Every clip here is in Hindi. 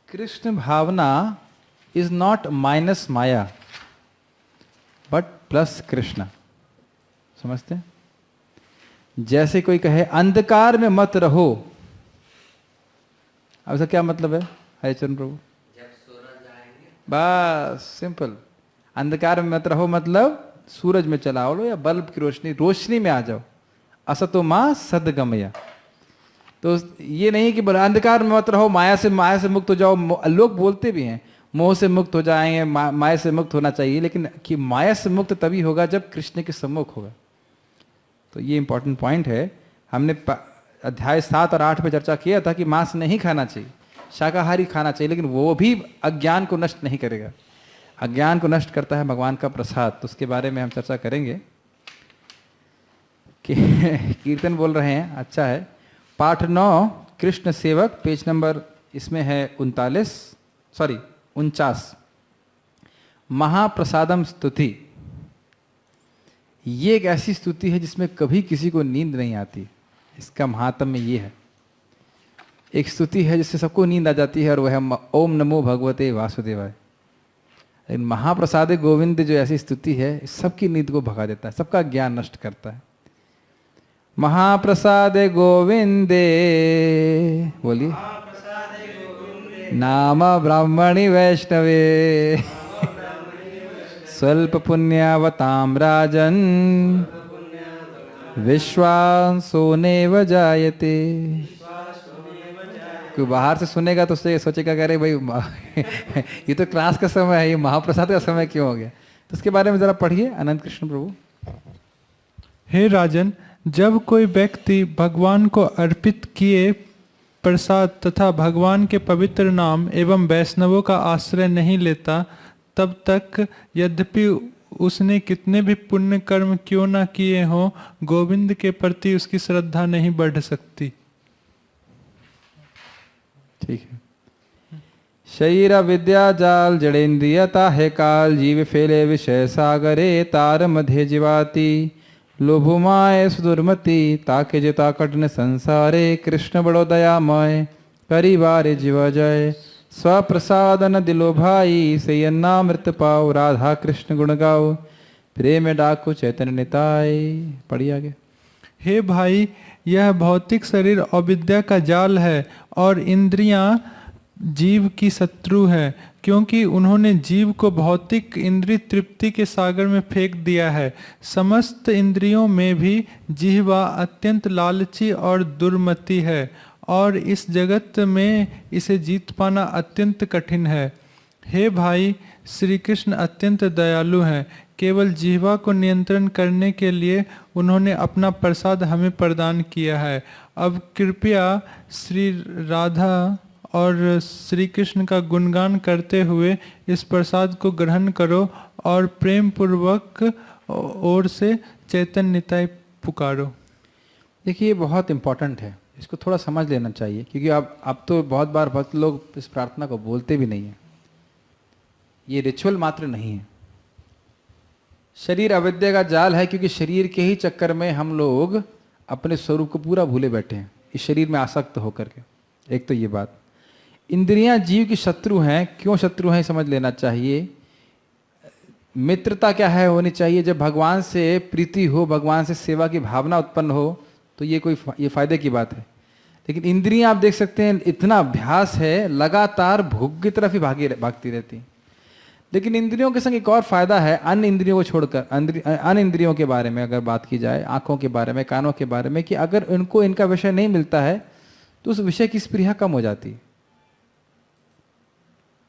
Krishna bhavana is not minus maya but plus Krishna. समझते हैं? जैसे कोई कहे अंधकार में मत रहो, अब इसका क्या मतलब है हरिचरण प्रभु? जब सूरज आएंगे बस सिंपल। अंधकार में मत रहो मतलब सूरज में चला लो या बल्ब की रोशनी में आ जाओ। असतो मां सदगमया। तो ये नहीं कि बोला अंधकार में मत रहो, माया से मुक्त हो जाओ। लोग बोलते भी हैं मोह से मुक्त हो जाएंगे, माया से मुक्त होना चाहिए, लेकिन कि माया से मुक्त तभी होगा जब कृष्ण के सम्मुख होगा। तो ये इंपॉर्टेंट पॉइंट है। हमने अध्याय 7 और 8 पे चर्चा किया था कि मांस नहीं खाना चाहिए, शाकाहारी खाना चाहिए, लेकिन वो भी अज्ञान को नष्ट नहीं करेगा। अज्ञान को नष्ट करता है भगवान का प्रसाद। तो उसके बारे में हम चर्चा करेंगे कि कीर्तन बोल रहे हैं, अच्छा है। पाठ 9 कृष्ण सेवक, पेज नंबर इसमें है 49 महाप्रसादम स्तुति। ये एक ऐसी स्तुति है जिसमें कभी किसी को नींद नहीं आती। इसका महात्म्य ये है, एक स्तुति है जिससे सबको नींद आ जाती है और वह है ओम नमो भगवते वासुदेवाय। लेकिन महाप्रसाद गोविंद जो ऐसी स्तुति है सबकी नींद को भगा देता है, सबका ज्ञान नष्ट करता है। महाप्रसाद गोविंदे, बोलिए नाम ब्राह्मणी वैष्णवे स्वल्प पुण्यावताम राजन विश्वासो नेव जायते। कोई बाहर से सुनेगा तो उससे सोचेगा कह रहे भाई ये तो क्लास का समय है, ये महाप्रसाद का समय क्यों हो गया? तो उसके बारे में जरा पढ़िए अनंत कृष्ण प्रभु। हे राजन, जब कोई व्यक्ति भगवान को अर्पित किए प्रसाद तथा भगवान के पवित्र नाम एवं वैष्णवों का आश्रय नहीं लेता, तब तक यद्यपि उसने कितने भी पुण्य कर्म क्यों ना किए हों, गोविंद के प्रति उसकी श्रद्धा नहीं बढ़ सकती। ठीक है। शरीर विद्या जाल जड़ेन्द्रियता है काल, जीव फैले विषय सागरे तार मध्य जीवाती। लोभुमाय सुदुर्मति ताके जिता कटन संसारे, कृष्ण बड़ो दयामय करी बारे जीवा जाय। स्वप्रसादन दिलो भाई से मृत पाओ, राधा कृष्ण गुण गाओ प्रेम डाको चैतन्य निताय। पढ़िए आगे। हे भाई, यह भौतिक शरीर अविद्या का जाल है और इंद्रियां जीव की शत्रु है, क्योंकि उन्होंने जीव को भौतिक इंद्रिय तृप्ति के सागर में फेंक दिया है। समस्त इंद्रियों में भी जिह्वा अत्यंत लालची और दुर्मति है और इस जगत में इसे जीत पाना अत्यंत कठिन है। हे भाई, श्री कृष्ण अत्यंत दयालु हैं। केवल जिह्वा को नियंत्रण करने के लिए उन्होंने अपना प्रसाद हमें प्रदान किया है। अब कृपया श्री राधा और श्री कृष्ण का गुणगान करते हुए इस प्रसाद को ग्रहण करो और प्रेम पूर्वक ओर से चैतन्य निताय पुकारो। देखिए ये बहुत इंपॉर्टेंट है, इसको थोड़ा समझ लेना चाहिए, क्योंकि अब तो बहुत बार भक्त लोग इस प्रार्थना को बोलते भी नहीं है। ये रिचुअल मात्र नहीं है। शरीर अविद्या का जाल है, क्योंकि शरीर के ही चक्कर में हम लोग अपने स्वरूप को पूरा भूले बैठे हैं, इस शरीर में आसक्त होकर के। एक तो ये बात। इंद्रियां जीव की शत्रु हैं। क्यों शत्रु हैं समझ लेना चाहिए। मित्रता क्या है होनी चाहिए, जब भगवान से प्रीति हो, भगवान से सेवा की भावना उत्पन्न हो, तो ये फायदे की बात है। लेकिन इंद्रियां आप देख सकते हैं इतना अभ्यास है, लगातार भोग की तरफ ही भागती रहती। लेकिन इंद्रियों के संग एक और फायदा है, अन्य इंद्रियों को छोड़कर। अन्य इंद्रियों के बारे में अगर बात की जाए, आंखों के बारे में, कानों के बारे में, कि अगर उनको इनका विषय नहीं मिलता है तो उस विषय की स्पृहा कम हो जाती।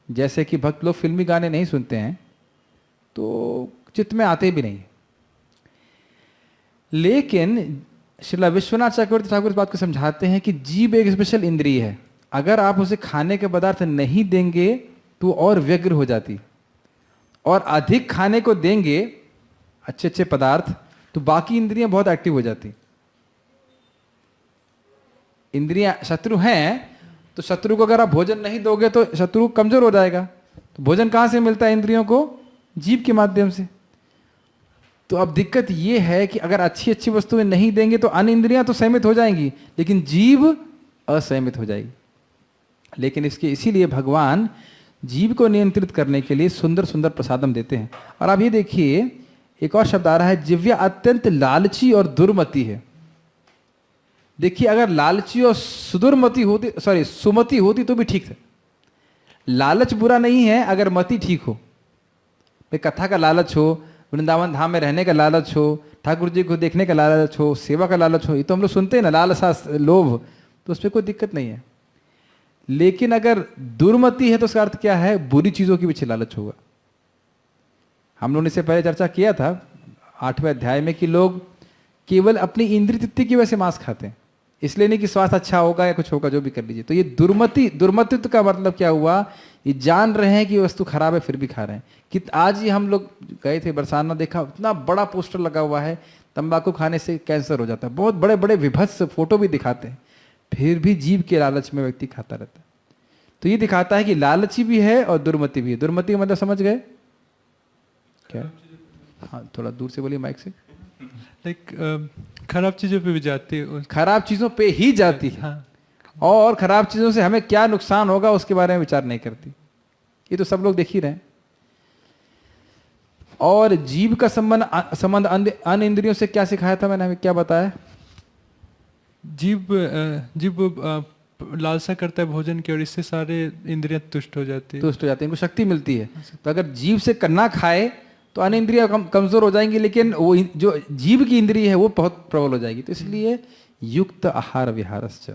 जैसे कि भक्त लोग फिल्मी गाने नहीं सुनते हैं तो चित्त में आते भी नहीं। लेकिन श्रीला विश्वनाथ चक्रवर्ती ठाकुर इस बात को समझाते हैं कि जीभ एक स्पेशल इंद्रिय है। अगर आप उसे खाने के पदार्थ नहीं देंगे तो और व्यग्र हो जाती, और अधिक खाने को देंगे अच्छे अच्छे पदार्थ तो बाकी इंद्रियां बहुत एक्टिव हो जाती। इंद्रियां शत्रु हैं, तो शत्रु को अगर आप भोजन नहीं दोगे तो शत्रु कमजोर हो जाएगा। तो भोजन कहां से मिलता है इंद्रियों को? जीभ के माध्यम से। तो अब दिक्कत यह है कि अगर अच्छी अच्छी वस्तुएं नहीं देंगे तो अन्य इंद्रियां तो सहमित हो जाएंगी, लेकिन जीभ असहमित हो जाएगी। लेकिन इसके इसीलिए भगवान जीव को नियंत्रित करने के लिए सुंदर सुंदर प्रसादम देते हैं। और आप ये देखिए, एक और शब्द आ रहा है, जिव्या अत्यंत लालची और दुर्मति है। देखिए, अगर लालची और सुदुर्मति होती, सॉरी सुमति होती तो भी ठीक था। लालच बुरा नहीं है अगर मति ठीक हो। भाई कथा का लालच हो, वृंदावन धाम में रहने का लालच हो, ठाकुर जी को देखने का लालच हो, सेवा का लालच हो, ये तो हम लोग सुनते हैं ना, लालसा लोभ, तो उस पर कोई दिक्कत नहीं है। लेकिन अगर दुर्मति है तो उसका अर्थ क्या है? बुरी चीजों के पीछे लालच होगा। हम लोगों ने इससे पहले चर्चा किया था 8वें अध्याय में कि लोग केवल अपनी इंद्रिय तृप्ति की वजह से मांस खाते हैं, इसलिए नहीं कि स्वास्थ्य अच्छा होगा या कुछ होगा, जो भी कर लीजिए। तो ये दुर्मतित्व का मतलब क्या हुआ? ये जान रहे हैं कि ये वस्तु खराब है फिर भी खा रहे हैं। कि आज ही हम लोग गए थे बरसाना, देखा इतना बड़ा पोस्टर लगा हुआ है, तंबाकू खाने से कैंसर हो जाता है, बहुत बड़े बड़े विभत्स फोटो भी दिखाते हैं, फिर भी जीव के लालच में व्यक्ति खाता रहता है। तो ये दिखाता है कि लालची भी है और दुर्मति भी है। दुर्मति का मतलब समझ गए क्या? हाँ, थोड़ा दूर से बोलिए माइक से। लाइक खराब चीजों पे भी जाती है, खराब चीजों पे ही जाती है। हाँ। और खराब चीजों से हमें क्या नुकसान होगा उसके बारे में विचार नहीं करती। ये तो सब लोग देख ही रहे हैं। और जीव का संबंध अन्य इंद्रियों से क्या सिखाया था मैंने, हमें क्या बताया? जीव लालसा करता है भोजन की, और इससे सारे इंद्रियां तुष्ट हो जाती है, इनको शक्ति मिलती है। तो अगर जीव से करना खाए तो अन्य इंद्रियां कमजोर हो जाएंगी, लेकिन वो जो जीव की इंद्रिय है वो बहुत प्रबल हो जाएगी। तो इसलिए युक्त आहार विहारश्च,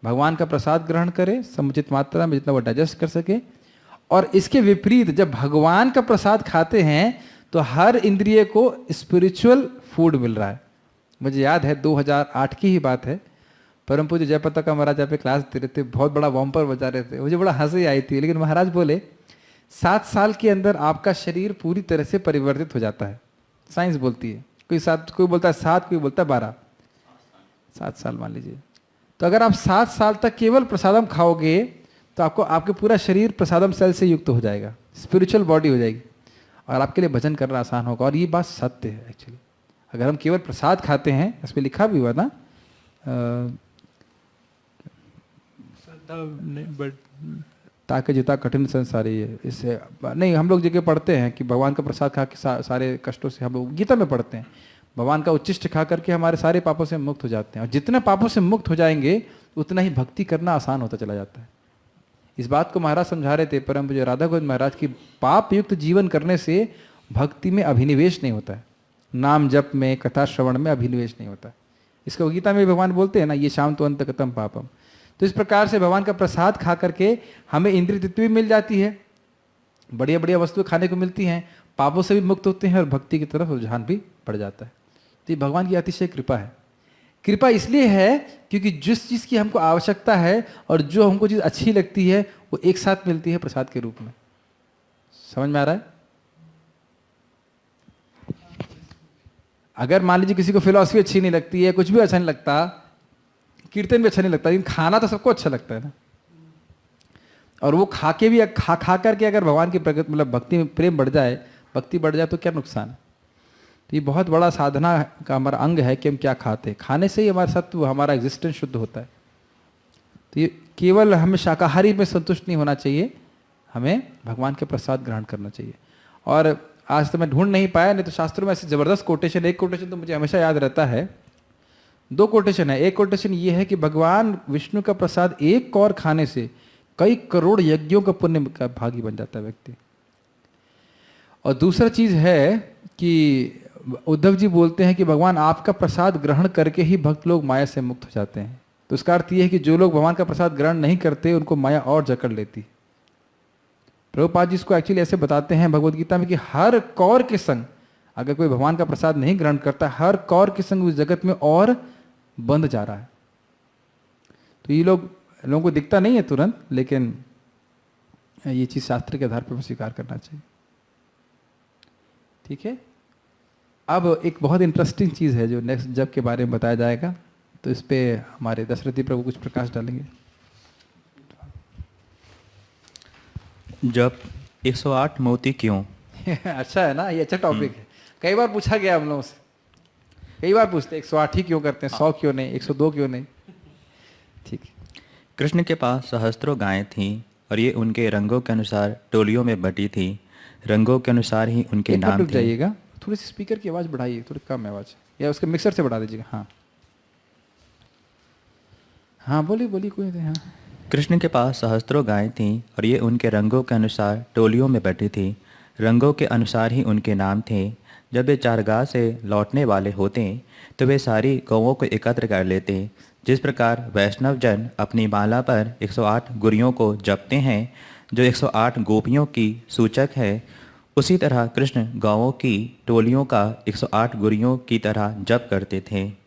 भगवान का प्रसाद ग्रहण करे समुचित मात्रा में, जितना वो डाइजेस्ट कर सके। और इसके विपरीत जब भगवान का प्रसाद खाते हैं तो हर इंद्रिय को स्पिरिचुअल फूड मिल रहा है। मुझे याद है 2008 की ही बात है, परम पूज्य जयपताका महाराज पे क्लास दे रहे थे, बहुत बड़ा बम्पर बजा रहे थे, मुझे बड़ा हंसी आई थी। लेकिन महाराज बोले 7 साल के अंदर आपका शरीर पूरी तरह से परिवर्तित हो जाता है। साइंस बोलती है, कोई बोलता है 7, कोई बोलता है 12, 7 साल मान लीजिए। तो अगर आप 7 साल तक केवल प्रसादम खाओगे तो आपके पूरा शरीर प्रसादम सेल से युक्त हो जाएगा, स्पिरिचुअल बॉडी हो जाएगी, और आपके लिए भजन करना आसान होगा। और ये बात सत्य है एक्चुअली। अगर हम केवल प्रसाद खाते हैं, इस पर लिखा भी हुआ ना, ताकि जिता कठिन संसारी है, इससे नहीं, हम लोग जगह पढ़ते हैं कि भगवान का प्रसाद खा के सारे कष्टों से, हम लोग गीता में पढ़ते हैं, भगवान का उच्चिष्ट खा करके हमारे सारे पापों से मुक्त हो जाते हैं। और जितने पापों से मुक्त हो जाएंगे उतना ही भक्ति करना आसान होता चला जाता है। इस बात को महाराज समझा रहे थे, परम पूज्य राधा गोविंद महाराज की, पाप युक्त जीवन करने से भक्ति में अभिनिवेश नहीं होता है, नाम जप में, कथा श्रवण में अभिनिवेश नहीं होता है। इसको गीता में भगवान बोलते हैं ना, ये शाम तो अंत कतम पापम। तो इस प्रकार से भगवान का प्रसाद खा करके हमें इंद्रिय तृप्ति भी मिल जाती है, बढ़िया बढ़िया वस्तुएं खाने को मिलती हैं, पापों से भी मुक्त होते हैं और भक्ति की तरफ रुझान भी बढ़ जाता है। तो ये भगवान की अतिशय कृपा है। कृपा इसलिए है क्योंकि जिस चीज़ की हमको आवश्यकता है और जो हमको चीज़ अच्छी लगती है वो एक साथ मिलती है प्रसाद के रूप में। समझ में आ रहा है? अगर मान लीजिए किसी को फिलॉसफी अच्छी नहीं लगती है, कुछ भी अच्छा नहीं लगता, कीर्तन भी अच्छा नहीं लगता, लेकिन खाना तो सबको अच्छा लगता है ना, और वो खा के भी खा करके अगर भगवान की प्रगति, मतलब भक्ति में प्रेम बढ़ जाए, भक्ति बढ़ जाए, तो क्या नुकसान है? तो ये बहुत बड़ा साधना का हमारा अंग है कि हम क्या खाते हैं। खाने से ही हमारा सत्व, हमारा एग्जिस्टेंस शुद्ध होता है। तो ये केवल हमें शाकाहारी में संतुष्ट नहीं होना चाहिए, हमें भगवान के प्रसाद ग्रहण करना चाहिए। और आज तो मैं ढूंढ नहीं पाया, नहीं तो शास्त्रों में ऐसे जबरदस्त कोटेशन, एक कोटेशन तो मुझे हमेशा याद रहता है, 2 कोटेशन है। एक कोटेशन ये है कि भगवान विष्णु का प्रसाद एक कौर खाने से कई करोड़ यज्ञों का पुण्य का भागी बन जाता है व्यक्ति। और दूसरा चीज है कि उद्धव जी बोलते हैं कि भगवान आपका प्रसाद ग्रहण करके ही भक्त लोग माया से मुक्त हो जाते हैं। तो इसका अर्थ यह है कि जो लोग भगवान का प्रसाद ग्रहण नहीं करते उनको माया और जकड़ लेती। प्रभुपाद जी इसको एक्चुअली ऐसे बताते हैं भगवद गीता में कि हर कौर के संग, अगर कोई भगवान का प्रसाद नहीं ग्रहण करता, हर कौर के संग उस जगत में और बंध जा रहा है। तो ये लोगों को दिखता नहीं है तुरंत, लेकिन ये चीज शास्त्र के आधार पर स्वीकार करना चाहिए। ठीक है, अब एक बहुत इंटरेस्टिंग चीज है जो नेक्स्ट जप के बारे में बताया जाएगा, तो इस पे हमारे दशरथी प्रभु कुछ प्रकाश डालेंगे। जप 108 मोती क्यों? अच्छा है ना, ये अच्छा टॉपिक है। कई बार पूछा गया हम लोगों से, कई बार पूछते 108 ही क्यों करते हैं, 100 क्यों नहीं, 102 क्यों नहीं? ठीक है। कृष्ण के पास सहस्त्रों गायें थीं और ये उनके रंगों के अनुसार टोलियों में बटी थी। रंगों के अनुसार ही उनके एक मिनट नाम रुक थे। जाइएगा, थोड़ी सी स्पीकर की आवाज़ बढ़ाइए, थोड़ी कम है आवाज़, या उसके मिक्सर से बढ़ा दीजिएगा। हाँ हाँ बोलिए बोलिए, कोई नहीं। हाँ कृष्ण के पास सहस्त्रों गायें थीं और ये उनके रंगों के अनुसार टोलियों में बटी थी। रंगों के अनुसार ही उनके नाम थे। जब वे चारगाह से लौटने वाले होते तो वे सारी गौओं को एकत्र कर लेते। जिस प्रकार वैष्णव जन अपनी माला पर 108 गुरियों को जपते हैं जो 108 गोपियों की सूचक है, उसी तरह कृष्ण गौओं की टोलियों का 108 गुरियों की तरह जप करते थे।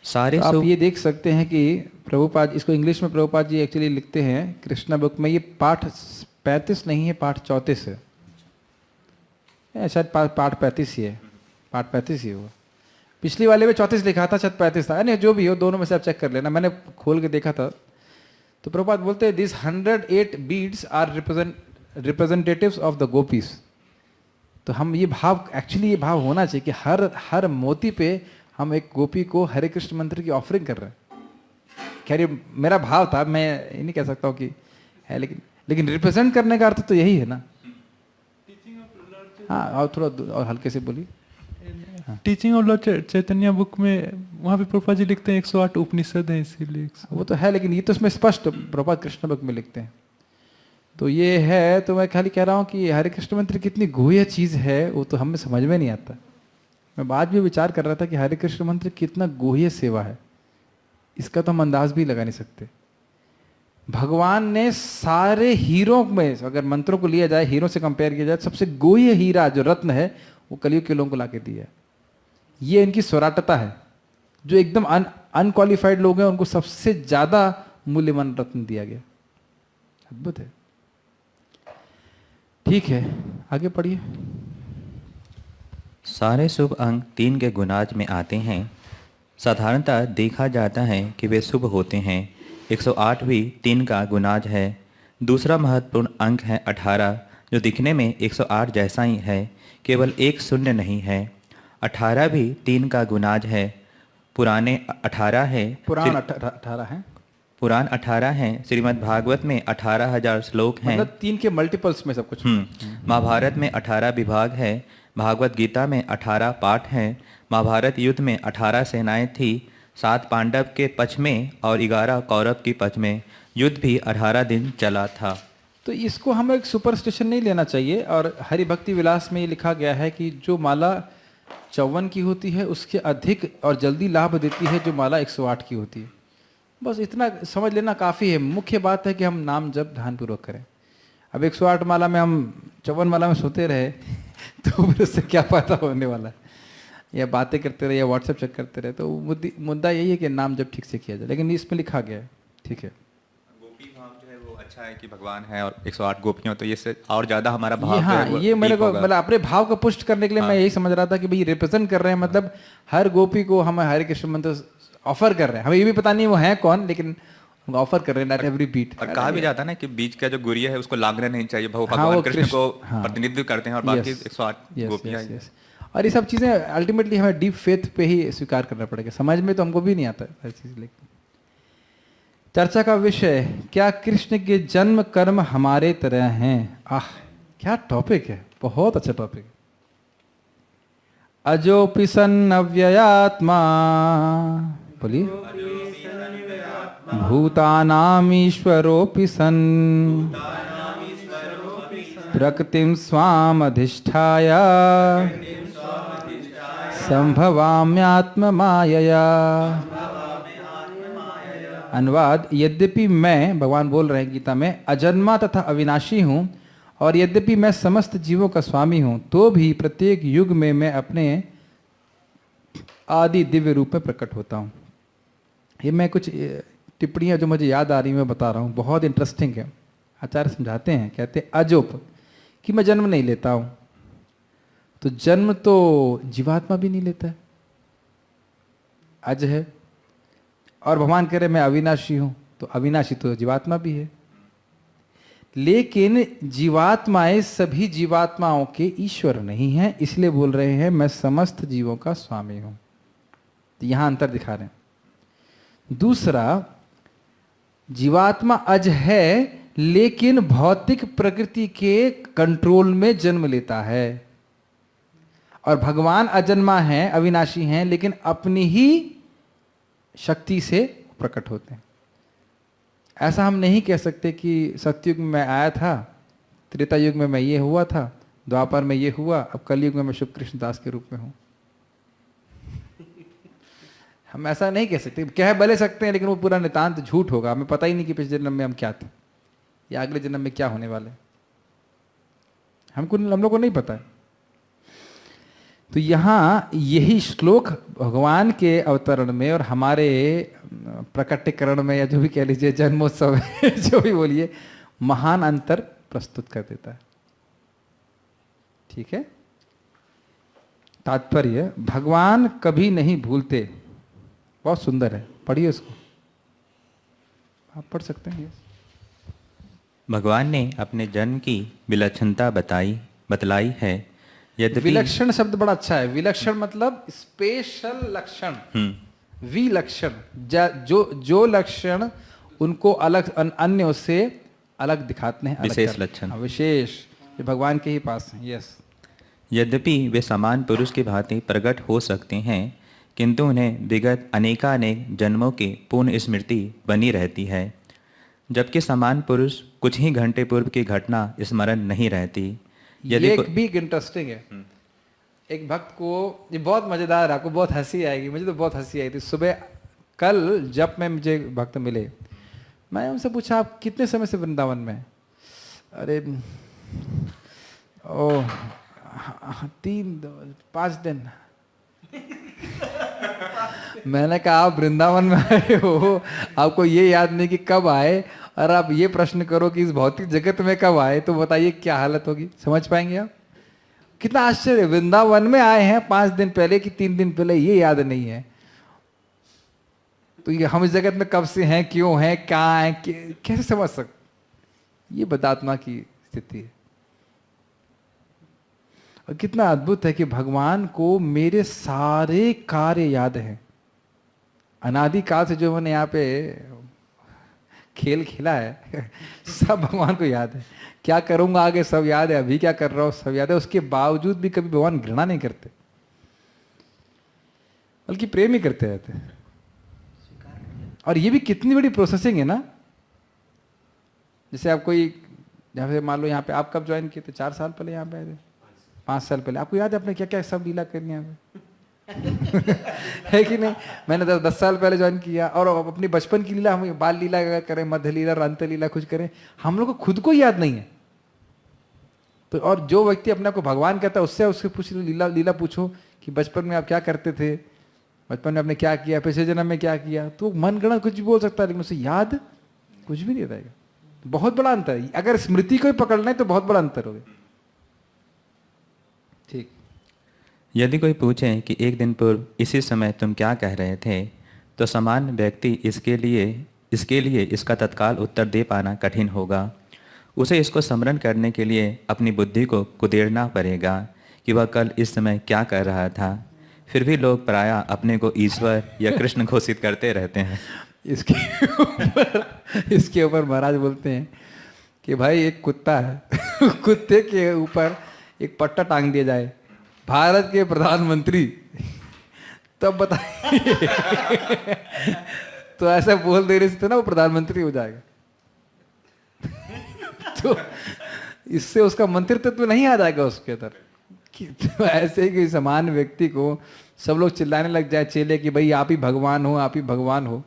सारे तो आप शुभ ये देख सकते हैं कि प्रभुपाद, इसको इंग्लिश में प्रभुपाद जी एक्चुअली लिखते हैं कृष्णा बुक में, ये पाठ 35 नहीं है, पाठ 34 है। शायद पाठ 35 ही है, पाठ 35 ही होगा। पिछली वाले में 34 लिखा था, शायद 35 था, नहीं जो भी हो, दोनों में से आप चेक कर लेना, मैंने खोल के देखा था। तो प्रभुपाद बोलते हैं this 108 beads are representatives of the gopis. तो हम ये भाव, एक्चुअली ये भाव होना चाहिए कि हर मोती पे हम एक गोपी को हरे कृष्ण मंत्र की ऑफरिंग कर रहे हैं। खैर ये मेरा भाव था, मैं ये नहीं कह सकता हूँ कि है, लेकिन रिप्रेजेंट करने का अर्थ तो यही है ना। हाँ और थोड़ा और हल्के से बोलिए। Teaching of Lord Chaitanya book में वहाँ पे प्रभुपाद जी लिखते हैं 108 उपनिषद हैं, इसीलिए वो तो है, लेकिन ये तो इसमें स्पष्ट प्रभुपाद कृष्ण बुक में लिखते हैं। तो ये है, तो मैं खाली कह रहा हूँ कि हरे कृष्ण मंत्र कितनी गुह्य चीज़ है, वो तो हमें समझ में नहीं आता। मैं बाद में विचार कर रहा था कि हरे कृष्ण मंत्र कितना गुह्य सेवा है, इसका तो हम अंदाज भी लगा नहीं सकते। भगवान ने सारे हीरों में, अगर मंत्रों को लिया जाए, हीरो से कंपेयर किया जाए, सबसे गुह्य हीरा जो रत्न है वो कलयुग के लोगों को लाके दिया है। ये इनकी स्वराटता है। जो एकदम अनक्वालिफाइड लोग हैं उनको सबसे ज्यादा मूल्यवान रत्न दिया गया। अद्भुत है। ठीक है, आगे पढ़िए। सारे शुभ अंग 3 के गुणाज में आते हैं। साधारणतः देखा जाता है कि वे शुभ होते हैं। 108 भी 3 का गुणाज है। दूसरा महत्वपूर्ण अंक है 18, जो दिखने में 108 जैसा ही है, केवल एक शून्य नहीं है। 18 भी 3 का गुणाज है। पुराने 18 है, पुराण 18 है, पुराण 18 है। श्रीमद् भागवत में 18,000 श्लोक हैं। मतलब 3 के मल्टीपल्स में सब कुछ। महाभारत में 18 विभाग है। भागवत गीता में 18 पाठ हैं। महाभारत युद्ध में 18 सेनाएं थी, 7 पांडव के पक्ष में और 11 कौरव के पक्ष में। युद्ध भी 18 दिन चला था। तो इसको हमें एक सुपरस्टिशन नहीं लेना चाहिए। और हरि भक्ति विलास में ये लिखा गया है कि जो माला 54 की होती है उसके अधिक और जल्दी लाभ देती है जो माला 108 की होती है। बस इतना समझ लेना काफ़ी है। मुख्य बात है कि हम नाम जब ध्यानपूर्वक करें। अब 108 माला में हम 54 माला में सोते रहे तो फिर उससे क्या फायदा होने वाला है, या बातें करते रहे या व्हाट्सएप चेक करते रहे। तो मुद्दा यही है कि नाम जब ठीक से किया जाए, लेकिन इसमें लिखा गया है। ठीक है, गोपी भाव जो है वो अच्छा है कि भगवान है और 108 गोपियों, तो ये से और ज्यादा हमारा भाव ये, जो है हाँ, वो ये मेरे deep को होगा। मतलब अपने भाव को पुष्ट करने के लिए मैं यही समझ रहा था कि भाई रिप्रेजेंट कर रहे हैं, मतलब हर गोपी को हम हरे कृष्ण मंत्र ऑफर कर रहे हैं। हमें ये भी पता नहीं वो है कौन, लेकिन ऑफर कर रहे हैं एवरी बीट। और कहा भी जाता है ना कि बीच का जो गुरिया है उसको लागना नहीं चाहिए। हाँ, भगवान वो कृष्ण को हाँ। प्रतिनिधित्व करते हैं और बाकी 108 गोपियां। और ये सब चीजें अल्टीमेटली हमें डीप फेथ पे ही स्वीकार करना पड़ेगा। समझ में तो हमको भी नहीं आता हर चीज। लेकिन चर्चा का विषय, क्या कृष्ण के जन्म कर्म हमारे तरह हैं? क्या टॉपिक है, बहुत अच्छा टॉपिक है। अजोपि सन् अव्ययात्मा, बोलिए। भूतानामीश्वरोऽपि सन् प्रकृतिं स्वामधिष्ठाय संभवाम्यात्म मायया। अनुवाद, यद्यपि मैं, भगवान बोल रहे हैं गीता में, अजन्मा तथा अविनाशी हूँ और यद्यपि मैं समस्त जीवों का स्वामी हूँ, तो भी प्रत्येक युग में मैं अपने आदि दिव्य रूप में प्रकट होता हूँ। ये मैं कुछ टिप्पणियाँ जो मुझे याद आ रही मैं बता रहा हूँ, बहुत इंटरेस्टिंग है। आचार्य समझाते हैं, कहते हैं अजोप कि मैं जन्म नहीं लेता हूँ। तो जन्म तो जीवात्मा भी नहीं लेता है, अज है। और भगवान कह रहे मैं अविनाशी हूँ, तो अविनाशी तो जीवात्मा भी है। लेकिन जीवात्माएं सभी जीवात्माओं के ईश्वर नहीं हैं, इसलिए बोल रहे हैं मैं समस्त जीवों का स्वामी हूँ। तो यहाँ अंतर दिखा रहे हैं। दूसरा, जीवात्मा अज है लेकिन भौतिक प्रकृति के कंट्रोल में जन्म लेता है, और भगवान अजन्मा हैं, अविनाशी हैं, लेकिन अपनी ही शक्ति से प्रकट होते हैं। ऐसा हम नहीं कह सकते कि सतयुग में मैं आया था, त्रेता युग में मैं ये हुआ था, द्वापर में ये हुआ, अब कलयुग में मैं शुभ कृष्ण दास के रूप में हूं। हम ऐसा नहीं कह सकते, कह भले सकते हैं, लेकिन वो पूरा नितांत झूठ होगा। हमें पता ही नहीं कि पिछले जन्म में हम क्या थे या अगले जन्म में क्या होने वाले, हम लोग को नहीं पता है। तो यहाँ यही श्लोक भगवान के अवतरण में और हमारे प्रकटीकरण में, या जो भी कह लीजिए जन्मोत्सव में जो भी बोलिए, महान अंतर प्रस्तुत कर देता है। ठीक है। तात्पर्य, भगवान कभी नहीं भूलते। बहुत सुंदर है, पढ़िए उसको, आप पढ़ सकते हैं। भगवान ने अपने जन्म की विलक्षणता बतलाई है। यद्यपि विलक्षण शब्द बड़ा अच्छा है। विलक्षण मतलब स्पेशल लक्षण, विलक्षण, जो लक्षण उनको अलग, अन्यों से अलग दिखाते हैं, विशेष लक्षण, विशेष, ये भगवान के ही पास है। यस। यद्यपि वे समान पुरुष की भांति प्रकट हो सकते हैं, किंतु उन्हें विगत अनेकानेक जन्मों की पूर्ण स्मृति बनी रहती है, जबकि समान पुरुष कुछ ही घंटे पूर्व की घटना स्मरण नहीं रहती। ये एक भी इंटरेस्टिंग है। एक भक्त को, ये बहुत मजेदार है, आपको बहुत हंसी आएगी, मुझे तो बहुत हंसी आई थी। सुबह कल जब मैं, मुझे भक्त मिले, मैं उनसे पूछा आप कितने समय से वृंदावन में हैं? अरे 5 दिन। मैंने कहा आप वृंदावन में आए हो, आपको ये याद नहीं कि कब आए, और आप ये प्रश्न करो कि इस भौतिक जगत में कब आए, तो बताइए क्या हालत होगी, समझ पाएंगे आप? कितना आश्चर्य, वृंदावन में आए हैं 5 दिन पहले कि 3 दिन पहले, ये याद नहीं है। तो ये हम इस जगत में कब से हैं, क्यों हैं, कहाँ हैं, कैसे समझ सकते? ये बदात्मा की स्थिति है। और कितना अद्भुत है कि भगवान को मेरे सारे कार्य याद हैं। अनादि काल से जो मैंने यहाँ पे खेल खेला है सब भगवान को याद है। क्या करूंगा आगे सब याद है, अभी क्या कर रहा हूँ सब याद है। उसके बावजूद भी कभी भगवान घृणा नहीं करते, बल्कि प्रेम ही करते रहते हैं। और ये भी कितनी बड़ी प्रोसेसिंग है ना। जैसे आप कोई, जैसे मान लो यहाँ पे आप कब ज्वाइन किए थे? 4 साल पहले यहाँ पे आए थे, 5 साल पहले। आपको याद है आपने क्या क्या सब लीला करनी है है कि नहीं? मैंने 10 साल पहले ज्वाइन किया, और अपनी बचपन की लीला, हम बाल लीला करें, मध्य लीला, अंत लीला कुछ करें, हम लोग को खुद को याद नहीं है। तो और जो व्यक्ति अपने को भगवान कहता है, उससे पूछ लीला पूछो कि बचपन में आप क्या करते थे, बचपन में आपने क्या किया, पिछले जन्म में क्या किया, तो मनगढ़ंत कुछ भी बोल सकता है, लेकिन उसे याद कुछ भी नहीं रहेगा। बहुत बड़ा अंतर है। अगर स्मृति को ही पकड़ना है तो बहुत बड़ा अंतर होगा। ठीक। यदि कोई पूछे कि एक दिन पूर्व इसी समय तुम क्या कह रहे थे, तो समान व्यक्ति इसके लिए इसका तत्काल उत्तर दे पाना कठिन होगा। उसे इसको स्मरण करने के लिए अपनी बुद्धि को कुदेड़ना पड़ेगा कि वह कल इस समय क्या कर रहा था। फिर भी लोग प्रायः अपने को ईश्वर या कृष्ण घोषित करते रहते हैं। इसके ऊपर महाराज बोलते हैं कि भाई एक कुत्ता है कुत्ते के ऊपर एक पट्टा टांग दिया जाए, भारत के प्रधानमंत्री, तब बताइए तो ऐसा बोल देने से ना वो प्रधानमंत्री हो जाएगा। तो इससे उसका मंत्रित्व तो नहीं आ जाएगा उसके अंदर। तो ऐसे ही कि समान व्यक्ति को सब लोग चिल्लाने लग जाए, चेले, कि भाई आप ही भगवान हो, आप ही भगवान हो,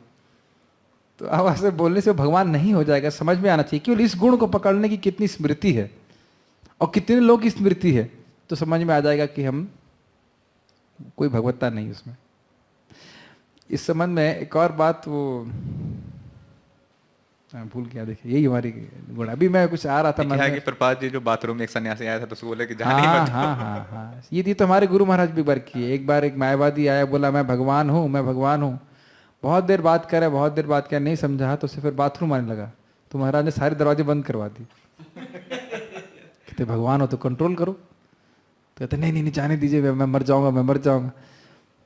तो अब ऐसे बोलने से भगवान नहीं हो जाएगा। समझ में आना चाहिए केवल इस गुण को पकड़ने की कितनी स्मृति है और कितने लोग की स्मृति है, तो समझ में आ जाएगा कि हम कोई भगवत्ता नहीं उसमें। इस संबंध में एक और बात, वो भूल गया, देखिए यही हमारी गुण। अभी मैं कुछ आ रहा था मन में, प्रपात जी जो बाथरूम में एक सन्यासी आया था तो उसको बोले कि हाँ, ये तो हमारे गुरु महाराज भी बार किए। एक बार एक मायावादी आया, बोला मैं भगवान हूँ, मैं भगवान हूँ। बहुत देर बात करे, बहुत देर बात किया, नहीं समझा, तो उसे फिर बाथरूम आने लगा। तो महाराज ने सारे दरवाजे बंद करवा दिए। कहते भगवान हो तो कंट्रोल करो। तो कहते नहीं जाने दीजिए, मैं मर जाऊंगा।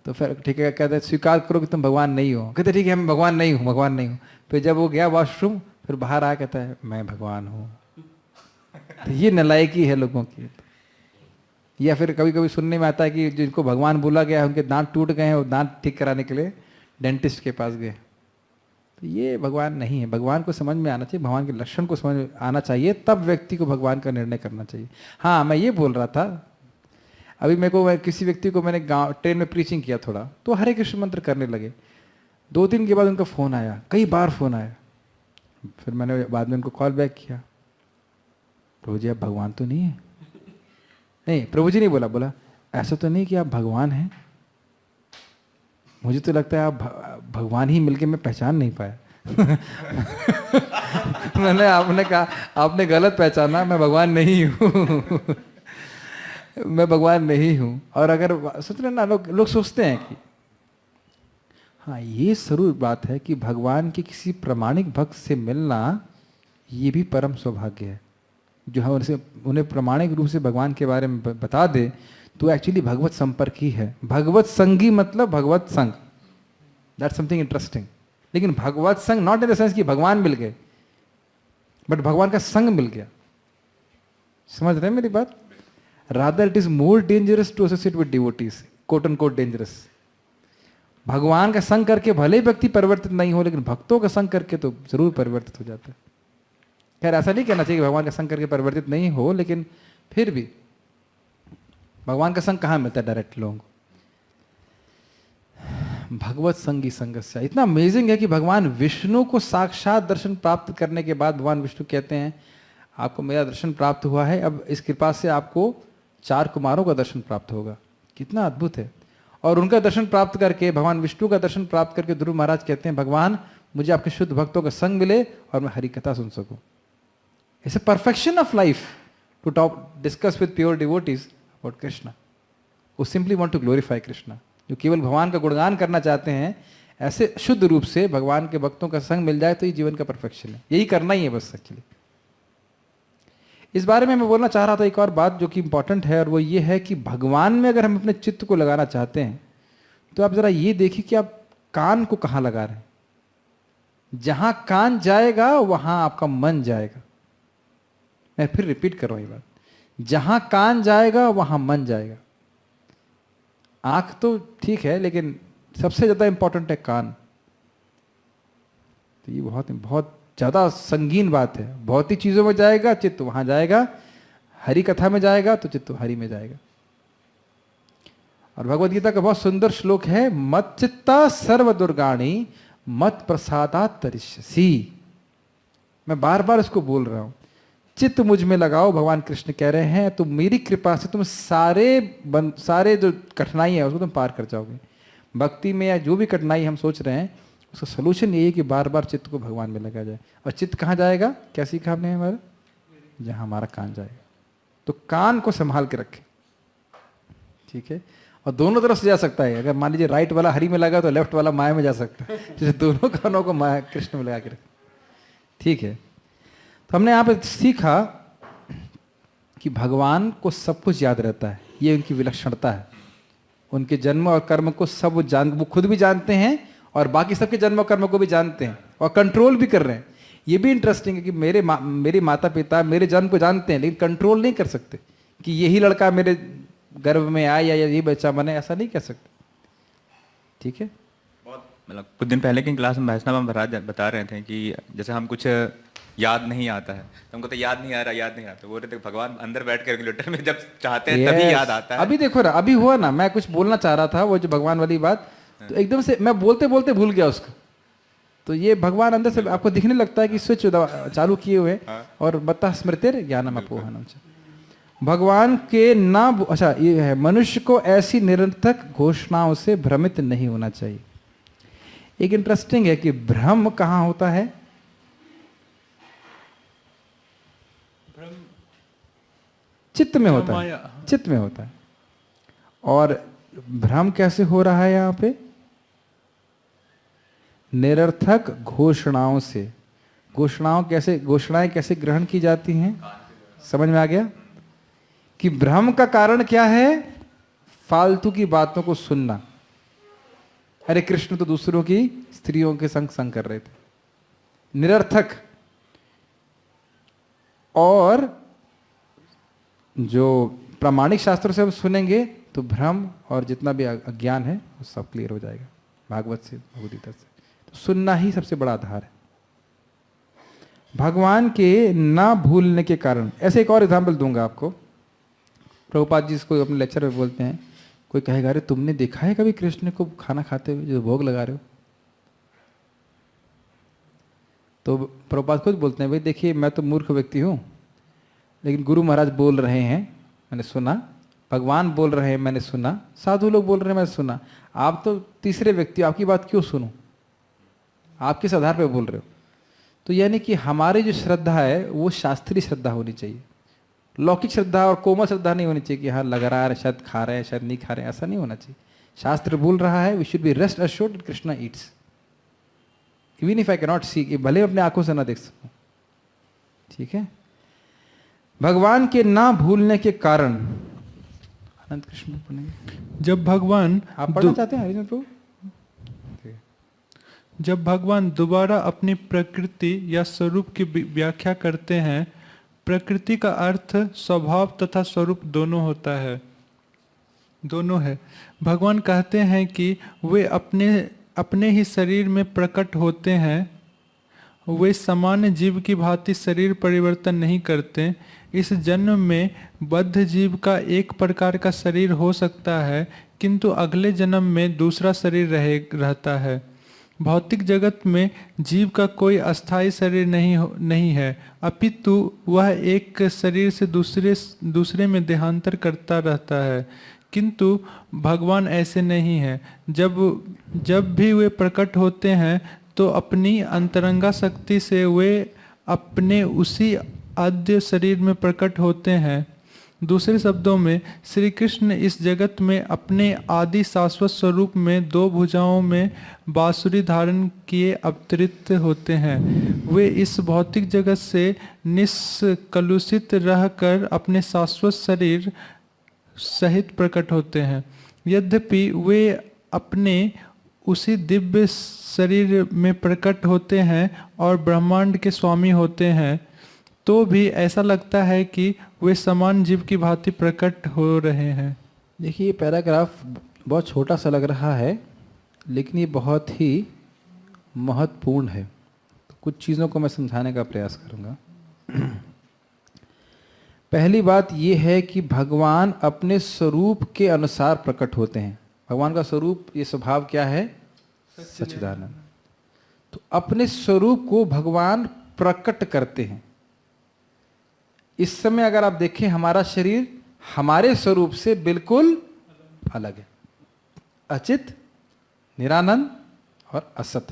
तो फिर ठीक है, कहते स्वीकार करो कि तुम भगवान नहीं हो। कहते ठीक है मैं भगवान नहीं हूँ, भगवान नहीं हूँ। फिर जब वो गया वॉशरूम, फिर बाहर आया कहता है मैं भगवान हूँ। तो ये नलायकी है लोगों की। या फिर कभी कभी सुनने में आता है कि जिनको भगवान बोला गया है उनके दांत टूट गए हैं, वो दांत ठीक कराने के लिए डेंटिस्ट के पास गए। तो ये भगवान नहीं है। भगवान को समझ में आना चाहिए, भगवान के लक्षण को समझ में आना चाहिए, तब व्यक्ति को भगवान का निर्णय करना चाहिए। हाँ, मैं ये बोल रहा था, अभी मेरे को किसी व्यक्ति को मैंने गाँव ट्रेन में प्रीचिंग किया थोड़ा, तो हरे कृष्ण मंत्र करने लगे। 2 दिन के बाद उनका फ़ोन आया, कई बार फ़ोन आया। फिर मैंने बाद में उनको कॉल बैक किया, प्रभु जी आप भगवान तो नहीं है? नहीं, प्रभु जी नहीं बोला, बोला ऐसा तो नहीं कि आप भगवान हैं? मुझे तो लगता है आप भगवान ही मिलके मैं पहचान नहीं पाया। आपने कहा आपने गलत पहचाना, मैं भगवान नहीं हूँ। मैं भगवान नहीं हूँ। और अगर सोच रहे ना, लोग सोचते हैं कि हाँ ये जरूर बात है कि भगवान के किसी प्रामाणिक भक्त से मिलना ये भी परम सौभाग्य है। जो है उन्हें प्रामाणिक रूप से भगवान के बारे में बता दे, तो एक्चुअली भगवत संपर्क ही है। भगवत संगी मतलब भगवत संग, दैट समथिंग इंटरेस्टिंग। लेकिन भगवत संग नॉट इन द सेंस कि भगवान मिल गए, बट भगवान का संग मिल गया। समझ रहे हैं मेरी बात? Rather it is more dangerous to associate with devotees, quote and quote dangerous. भगवान का संग करके भले व्यक्ति परिवर्तित नहीं हो, लेकिन भक्तों का संग करके तो जरूर परिवर्तित हो जाता है। खैर ऐसा नहीं कहना चाहिए कि भगवान का संग करके परिवर्तित नहीं हो, लेकिन फिर भी भगवान का संग कहाँ मिलता है डायरेक्ट लोगों को? भगवत संगी संगस्या। इतना अमेजिंग है कि भगवान विष्णु को साक्षात दर्शन प्राप्त करने के बाद भगवान विष्णु कहते हैं आपको मेरा दर्शन प्राप्त हुआ है, अब इस कृपा से आपको 4 कुमारों का दर्शन प्राप्त होगा। कितना अद्भुत है। और उनका दर्शन प्राप्त करके, भगवान विष्णु का दर्शन प्राप्त करके ध्रुव महाराज कहते हैं भगवान मुझे आपके शुद्ध भक्तों का संग मिले और मैं हरि कथा सुन सकूं। It's a perfection of life to talk discuss with pure devotees about Krishna, who simply want to glorify Krishna, जो केवल भगवान का गुणगान करना चाहते हैं। ऐसे शुद्ध रूप से भगवान के भक्तों का संग मिल जाए तो ये जीवन का परफेक्शन है। यही करना ही है बस एक्चुअली। इस बारे में मैं बोलना चाह रहा था एक और बात जो कि इंपॉर्टेंट है, और वो ये है कि भगवान में अगर हम अपने चित्त को लगाना चाहते हैं तो आप जरा ये देखिए कि आप कान को कहाँ लगा रहे हैं। जहां कान जाएगा वहां आपका मन जाएगा। मैं फिर रिपीट कर रहा हूं ये बात, जहां कान जाएगा वहां मन जाएगा। आंख तो ठीक है, लेकिन सबसे ज्यादा इंपॉर्टेंट है कान। तो ये बहुत बहुत ज्यादा संगीन बात है। भौतिक चीजों में जाएगा चित्त वहां जाएगा, हरि कथा में जाएगा तो चित्त हरि में जाएगा। और भगवद गीता का बहुत सुंदर श्लोक है, मत चित्ता सर्व दुर्गाणी मत प्रसादात तरिष्यसि। मैं बार बार इसको बोल रहा हूं, चित्त मुझ में लगाओ। भगवान कृष्ण कह रहे हैं तो मेरी कृपा से तुम सारे जो कठिनाई है उसको तुम पार कर जाओगे। भक्ति में या जो भी कठिनाई हम सोच रहे हैं उसका सोल्यूशन यही है कि बार बार चित्त को भगवान में लगा जाए। और चित्त कहाँ जाएगा? क्या सीखा हमने हमारा? जहाँ हमारा कान जाएगा। तो कान को संभाल के रखें, ठीक है। और दोनों तरफ से जा सकता है। अगर मान लीजिए राइट वाला हरि में लगा तो लेफ्ट वाला माया में जा सकता है। जैसे दोनों कानों को माया कृष्ण में लगा के रखें, ठीक है। तो हमने यहाँ पे सीखा कि भगवान को सब कुछ याद रहता है, ये उनकी विलक्षणता है। उनके जन्म और कर्म को सब वो खुद भी जानते हैं और बाकी सबके जन्म और कर्म को भी जानते हैं और कंट्रोल भी कर रहे हैं। ये भी इंटरेस्टिंग है कि मेरे माता पिता मेरे जन्म को जानते हैं, लेकिन कंट्रोल नहीं कर सकते कि यही लड़का मेरे गर्भ में आए या ये बच्चा बने, ऐसा नहीं कह सकते, ठीक है। बहुत मतलब कुछ दिन पहले की क्लास में वैष्णव महाराज बता रहे थे कि जैसे हम कुछ याद नहीं आता है तो हमको तो याद नहीं आ रहा, तो बोल रहे थे भगवान अंदर बैठ कर कैलकुलेटर में जब चाहते हैं तभी याद आता है। अभी देखो ना, अभी हुआ ना, मैं कुछ बोलना चाह रहा था वो जो भगवान वाली बात, तो एकदम से मैं बोलते बोलते भूल गया उसको। तो ये भगवान अंदर से आपको दिखने लगता है कि स्विच चालू किए हुए और बता स्मृतिर ज्ञानम अपोहनम। भगवान के ना, अच्छा ये है, मनुष्य को ऐसी निरर्थक घोषणाओं से भ्रमित नहीं होना चाहिए। एक इंटरेस्टिंग है कि भ्रम कहाँ होता है? चित्त में होता है, चित्त में होता है। और भ्रम कैसे हो रहा है यहाँ पे? निरर्थक घोषणाओं से। घोषणाएं कैसे ग्रहण की जाती हैं? समझ में आ गया कि भ्रम का कारण क्या है? फालतू की बातों को सुनना। अरे कृष्ण तो दूसरों की स्त्रियों के संग संग कर रहे थे, निरर्थक। और जो प्रामाणिक शास्त्रों से हम सुनेंगे तो भ्रम और जितना भी अज्ञान है वो सब क्लियर हो जाएगा, भागवत से, भगवद्गीता से। तो सुनना ही सबसे बड़ा आधार है। भगवान के ना भूलने के कारण, ऐसे एक और एग्जाम्पल दूंगा आपको। प्रभुपाद जी इसको अपने लेक्चर में बोलते हैं, कोई कहेगा अरे तुमने देखा है कभी कृष्ण को खाना खाते हुए जो भोग लगा रहे हो? तो प्रभुपाद खुद बोलते हैं, भाई देखिए मैं तो मूर्ख व्यक्ति हूँ, लेकिन गुरु महाराज बोल रहे हैं मैंने सुना, भगवान बोल रहे हैं मैंने सुना, साधु लोग बोल रहे हैं मैंने सुना, आप तो तीसरे व्यक्ति, आपकी बात क्यों सुनूं? आप किस आधार पर बोल रहे हो? तो यानी कि हमारी जो श्रद्धा है वो शास्त्रीय श्रद्धा होनी चाहिए, लौकिक श्रद्धा और कोमल श्रद्धा नहीं होनी चाहिए कि हाँ लग रहा है शायद खा रहे हैं शायद नहीं खा रहे हैं, ऐसा नहीं होना चाहिए। शास्त्र बोल रहा है we should be rest assured Krishna eats, even if I can not see, भले अपने आंखों से ना देख सकूं। ठीक है। भगवान के ना भूलने के कारण, अनंत कृष्ण पढ़ेंगे। जब भगवान आप पढ़ना चाहते हैं हरिजन प्रभु? जब भगवान दोबारा अपनी प्रकृति या स्वरूप की व्याख्या करते हैं, प्रकृति का अर्थ स्वभाव तथा स्वरूप दोनों होता है, दोनों है। भगवान कहते हैं कि वे अपने ही शरीर में प्रकट होते हैं, वे सामान्य जीव की भांति शरीर परिवर्तन नहीं करते। इस जन्म में बद्ध जीव का एक प्रकार का शरीर हो सकता है, किंतु अगले जन्म में दूसरा शरीर रहता है। भौतिक जगत में जीव का कोई अस्थायी शरीर नहीं है, अपितु वह एक शरीर से दूसरे में देहांतर करता रहता है। किंतु भगवान ऐसे नहीं है। जब भी वे प्रकट होते हैं तो अपनी अंतरंगा शक्ति से वे अपने उसी आद्य शरीर में प्रकट होते हैं। दूसरे शब्दों में श्री कृष्ण इस जगत में अपने आदि शाश्वत स्वरूप में दो भुजाओं में बांसुरी धारण किए अवतरित होते हैं। वे इस भौतिक जगत से निष्कलुषित रहकर अपने शाश्वत शरीर सहित प्रकट होते हैं। यद्यपि वे अपने उसी दिव्य शरीर में प्रकट होते हैं और ब्रह्मांड के स्वामी होते हैं, तो भी ऐसा लगता है कि वे समान जीव की भांति प्रकट हो रहे हैं। देखिए ये पैराग्राफ बहुत छोटा सा लग रहा है, लेकिन ये बहुत ही महत्वपूर्ण है। तो कुछ चीज़ों को मैं समझाने का प्रयास करूँगा। पहली बात ये है कि भगवान अपने स्वरूप के अनुसार प्रकट होते हैं। भगवान का स्वरूप, ये स्वभाव क्या है? सच्चिदानंद। तो अपने स्वरूप को भगवान प्रकट करते हैं। इस समय अगर आप देखें हमारा शरीर हमारे स्वरूप से बिल्कुल अलग है, अचित, निरानंद और असत।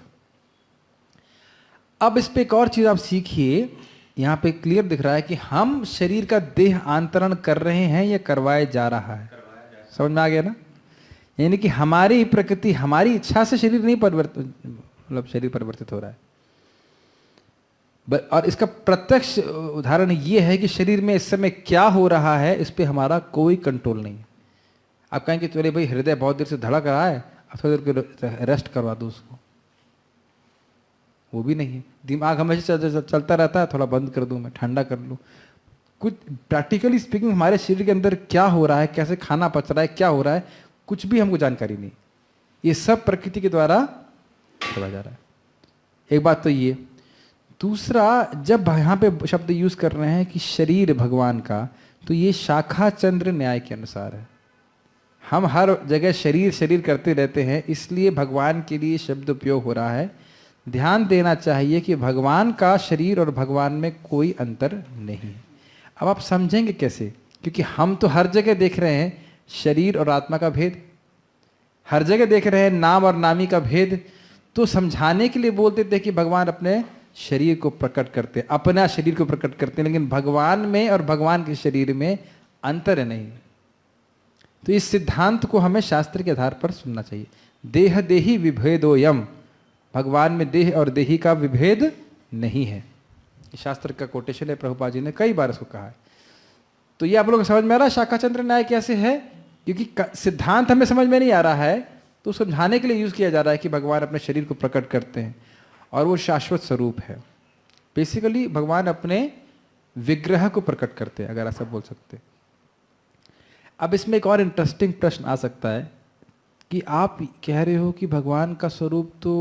अब इस पे एक और चीज आप सीखिए, यहां पे क्लियर दिख रहा है कि हम शरीर का देह आंतरण कर रहे हैं या करवाया जा रहा है। समझ में आ गया ना? यानी कि हमारी प्रकृति, हमारी इच्छा से शरीर नहीं परिवर्तित, मतलब शरीर परिवर्तित हो रहा है। और इसका प्रत्यक्ष उदाहरण ये है कि शरीर में इस समय क्या हो रहा है इस पे हमारा कोई कंट्रोल नहीं है। आप कहेंगे चले भाई हृदय बहुत देर से धड़क रहा है, अब थोड़ी देर को रेस्ट करवा दो उसको, वो भी नहीं है। दिमाग हमेशा चलता रहता है, थोड़ा बंद कर दूं मैं, ठंडा कर लूं। कुछ प्रैक्टिकली स्पीकिंग हमारे शरीर के अंदर क्या हो रहा है, कैसे खाना पच रहा है, क्या हो रहा है, कुछ भी हमको जानकारी नहीं। ये सब प्रकृति के द्वारा करवाया जा रहा है। एक बात तो ये। दूसरा, जब यहाँ पे शब्द यूज कर रहे हैं कि शरीर भगवान का, तो ये शाखा चंद्र न्याय के अनुसार है। हम हर जगह शरीर शरीर करते रहते हैं, इसलिए भगवान के लिए शब्द उपयोग हो रहा है। ध्यान देना चाहिए कि भगवान का शरीर और भगवान में कोई अंतर नहीं है। अब आप समझेंगे कैसे? क्योंकि हम तो हर जगह देख रहे हैं शरीर और आत्मा का भेद, हर जगह देख रहे हैं नाम और नामी का भेद। तो समझाने के लिए बोलते थे कि भगवान अपने शरीर को प्रकट करते, अपना शरीर को प्रकट करते हैं, लेकिन भगवान में और भगवान के शरीर में अंतर नहीं। तो इस सिद्धांत को हमें शास्त्र के आधार पर सुनना चाहिए। देह देही विभेदोयम, भगवान में देह और देही का विभेद नहीं है। शास्त्र का कोटेशन है, प्रभुपाद जी ने कई बार इसको कहा है। तो ये आप लोगों को समझ में आ रहा है शाखा चंद्र न्याय कैसे है? क्योंकि सिद्धांत हमें समझ में नहीं आ रहा है, तो समझाने के लिए यूज़ किया जा रहा है कि भगवान अपने शरीर को प्रकट करते हैं और वो शाश्वत स्वरूप है। बेसिकली भगवान अपने विग्रह को प्रकट करते हैं, अगर ऐसा बोल सकते हैं। अब इसमें एक और इंटरेस्टिंग प्रश्न आ सकता है कि आप कह रहे हो कि भगवान का स्वरूप तो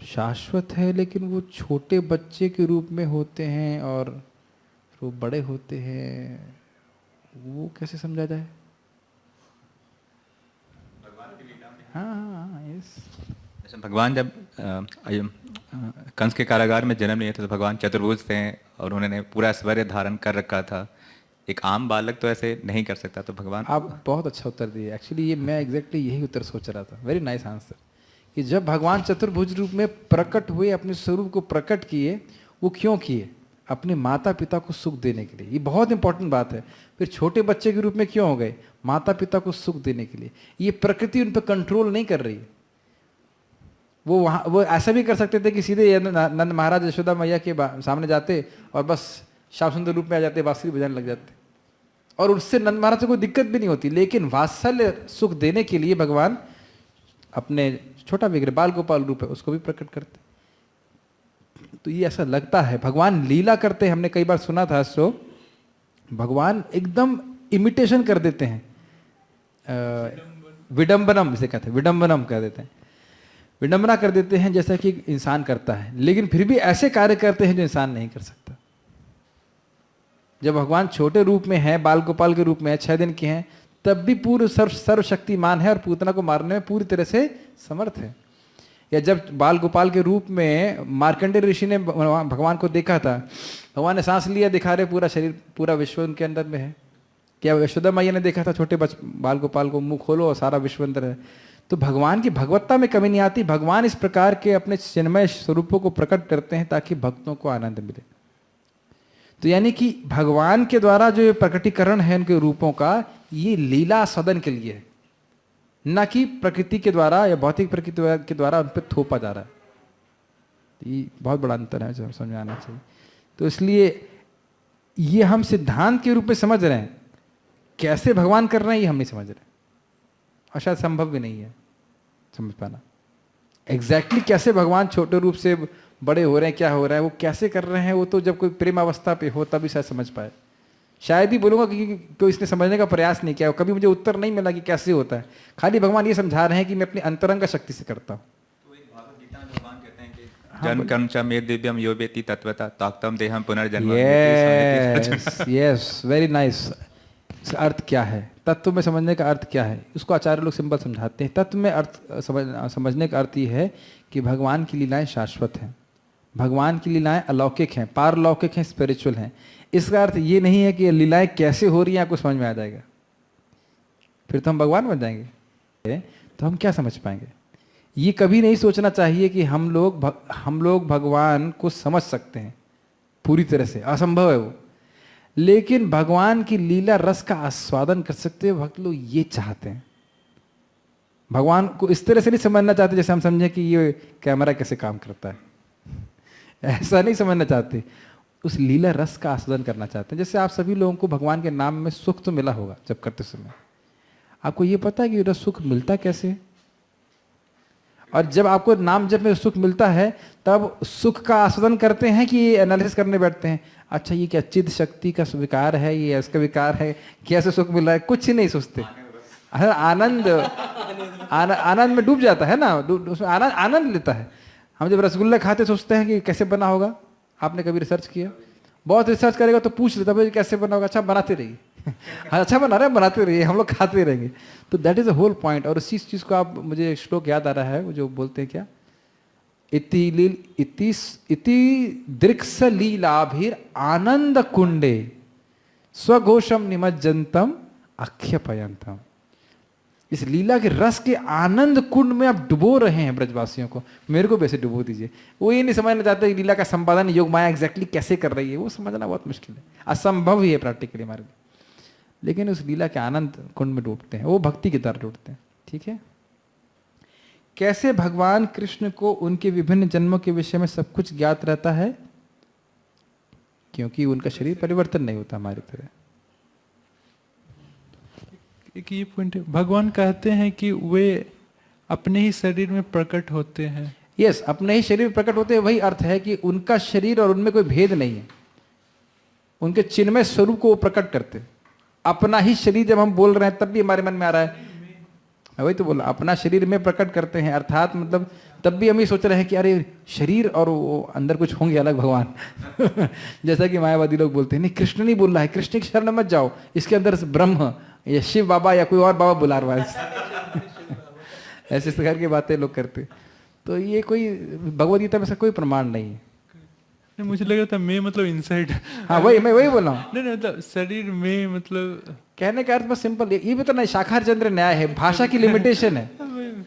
शाश्वत है, लेकिन वो छोटे बच्चे के रूप में होते हैं और वो बड़े होते हैं, वो कैसे समझा जाए? हाँ, यस। जैसे भगवान जब कंस के कारागार में जन्म लिए थे तो भगवान चतुर्भुज थे और उन्होंने पूरा ऐश्वर्य धारण कर रखा था। एक आम बालक तो ऐसे नहीं कर सकता, तो भगवान। आप बहुत अच्छा उत्तर दिए। एक्चुअली ये मैं एग्जैक्टली यही उत्तर सोच रहा था। Very nice answer. कि जब भगवान चतुर्भुज रूप में प्रकट हुए, अपने स्वरूप को प्रकट किए, वो क्यों किए? अपने माता पिता को सुख देने के लिए। ये बहुत इंपॉर्टेंट बात है। फिर छोटे बच्चे के रूप में क्यों हो गए? माता पिता को सुख देने के लिए। ये प्रकृति उन पर कंट्रोल नहीं कर रही है। वो ऐसा भी कर सकते थे कि सीधे नंद महाराज यशोदा मैया के सामने जाते और बस श्याम सुंदर रूप में आ जाते, बांसुरी बजाने लग जाते, और उससे नंद महाराज को कोई दिक्कत भी नहीं होती। लेकिन वात्सल्य सुख देने के लिए भगवान अपने छोटा विग्रह बाल गोपाल रूप है उसको भी प्रकट करते। तो ये ऐसा लगता है भगवान लीला करते हैं। हमने कई बार सुना था सो भगवान एकदम इमिटेशन कर देते हैं, विडंबनम इसे कहते हैं, विडंबनम कह देते हैं, विडंबना कर देते हैं जैसा कि इंसान करता है, लेकिन फिर भी ऐसे कार्य करते हैं जो इंसान नहीं कर सकता। जब भगवान छोटे रूप में है, बाल गोपाल के रूप में है, 6 दिन के हैं, तब भी पूर्ण सर्वशक्तिमान है और पूतना को मारने में पूरी तरह से समर्थ है। या जब बाल गोपाल के रूप में मार्कंडेय ऋषि ने भगवान को देखा था, भगवान ने सांस लिया, दिखा रहे पूरा शरीर, पूरा विश्व उनके अंदर में है। क्या यशोदा मैया ने देखा था छोटे बाल गोपाल को, मुंह खोलो और सारा विश्व अंदर है। तो भगवान की भगवत्ता में कमी नहीं आती। भगवान इस प्रकार के अपने चिन्मय स्वरूपों को प्रकट करते हैं ताकि भक्तों को आनंद मिले। तो यानी कि भगवान के द्वारा जो प्रकटीकरण है उनके रूपों का, ये लीला सदन के लिए है, न कि प्रकृति के द्वारा या भौतिक प्रकृति के द्वारा उन पर थोपा जा रहा है। ये बहुत बड़ा अंतर है जो समझ में आना चाहिए। तो इसलिए ये हम सिद्धांत के रूप में समझ रहे हैं, कैसे भगवान कर रहे हैं ये हम नहीं समझ रहे, और शायद संभव भी नहीं है समझ पाना। एग्जैक्टली कैसे भगवान छोटे रूप से बड़े हो रहे हैं, क्या हो रहा है, वो कैसे कर रहे हैं, वो तो जब कोई प्रेम अवस्था पे हो तभी शायद समझ पाए। शायद ही बोलूँगा कि कोई इसने समझने का प्रयास नहीं किया, कभी मुझे उत्तर नहीं मिला कि कैसे होता है। खाली भगवान ये समझा रहे हैं कि मैं अपनी अंतरंग शक्ति से करता हूँ। तो एक भागवत गीता में भगवान कहते हैं कि जन्म कर्म च मे दिव्यम यो वेति तत्वता ताक्तम देहम पुनर्जन्म। Yes, very nice. अर्थ क्या है? तत्व में समझने का अर्थ क्या है, उसको आचार्य लोग सिंपल समझाते हैं। तत्व में अर्थ समझने का अर्थ ये है कि भगवान की लीलाएं शाश्वत हैं, भगवान की लीलाएं अलौकिक हैं, पारलौकिक हैं, स्पिरिचुअल हैं। इसका अर्थ ये नहीं है कि लीलाएं कैसे हो रही हैं आपको समझ में आ जाएगा, फिर तो हम भगवान बन जाएंगे, तो हम क्या समझ पाएंगे। ये कभी नहीं सोचना चाहिए कि हम लोग भगवान को समझ सकते हैं पूरी तरह से, असंभव है वो। लेकिन भगवान की लीला रस का आस्वादन कर सकते हैं भक्त लोग, ये चाहते हैं। भगवान को इस तरह से नहीं समझना चाहते जैसे हम समझें कि ये कैमरा कैसे काम करता है, ऐसा नहीं समझना चाहते। उस लीला रस का आस्वादन करना चाहते हैं। जैसे आप सभी लोगों को भगवान के नाम में सुख तो मिला होगा जब करते समय, आपको ये पता है कि रस सुख मिलता कैसे? और जब आपको नाम जब में सुख मिलता है तब सुख का आस्वादन करते हैं कि ये एनालिसिस करने बैठते हैं, अच्छा ये क्या चित्त शक्ति का विकार है, ये इसका विकार है, कैसे सुख मिल रहा है, कुछ ही नहीं सोचते। आनंद में डूब जाता है ना, उसमें आनंद लेता है। हम जब रसगुल्ला खाते सोचते हैं कि कैसे बना होगा। आपने कभी रिसर्च किया? बहुत रिसर्च करेगा तो पूछ लेता भाई कैसे बना होगा, अच्छा बनाते रहिए। अच्छा बना रहे, बनाते रहिए, हम लोग खाते रहेंगे। तो that is a whole point. और उसी चीज को आप, मुझे श्लोक याद आ रहा है वो जो बोलते हैं क्या, इति दृक्स लीलाभिर आनंद कुंडे स्वघोषम निमज्जंतम अख्यपयंतम। इस लीला के रस के आनंद कुंड में आप डुबो रहे हैं ब्रजवासियों को, मेरे को वैसे डुबो दीजिए। वो ये नहीं समझना चाहते कि लीला का संपादन योग माया एग्जैक्टली कैसे कर रही है, वो समझना बहुत मुश्किल है, असंभव ही है प्रैक्टिकली हमारे लिए। लेकिन उस लीला के आनंद कुंड में डूबते हैं, वो भक्ति की तरह डूबते हैं। ठीक है, कैसे भगवान कृष्ण को उनके विभिन्न जन्मों के विषय में सब कुछ ज्ञात रहता है? क्योंकि उनका शरीर परिवर्तन नहीं होता हमारी तरह। एक ये पॉइंट है, भगवान कहते हैं कि वे अपने ही शरीर में प्रकट होते हैं। यस, अपने ही शरीर में प्रकट होते हैं, वही अर्थ है कि उनका शरीर और उनमें कोई भेद नहीं है। उनके चिन्मय स्वरूप को वो प्रकट करते हैं। अपना ही शरीर जब हम बोल रहे हैं तब भी हमारे मन में आ रहा है, मैं वही तो बोला, अपना शरीर में प्रकट करते हैं, अर्थात मतलब तब भी हम ये सोच रहे हैं कि अरे शरीर और वो अंदर कुछ होंगे अलग भगवान। जैसा कि मायावादी लोग बोलते हैं, नहीं कृष्ण नहीं बोल रहा है, कृष्ण की शरण में मत जाओ, इसके अंदर ब्रह्म या शिव बाबा या कोई और बाबा बुला रहा है। ऐसे प्रकार की बातें लोग करते। तो ये कोई भगवद गीता में ऐसा कोई प्रमाण नहीं है। नहीं, मुझे लग रहा था मैं मतलब इनसाइड। हाँ वही, मैं वही बोल रहा हूँ। नहीं मतलब शरीर में मतलब कहने का अर्थ बस सिंपल ये भी तो नहीं, शाखार चंद्र न्याय है, भाषा की लिमिटेशन है।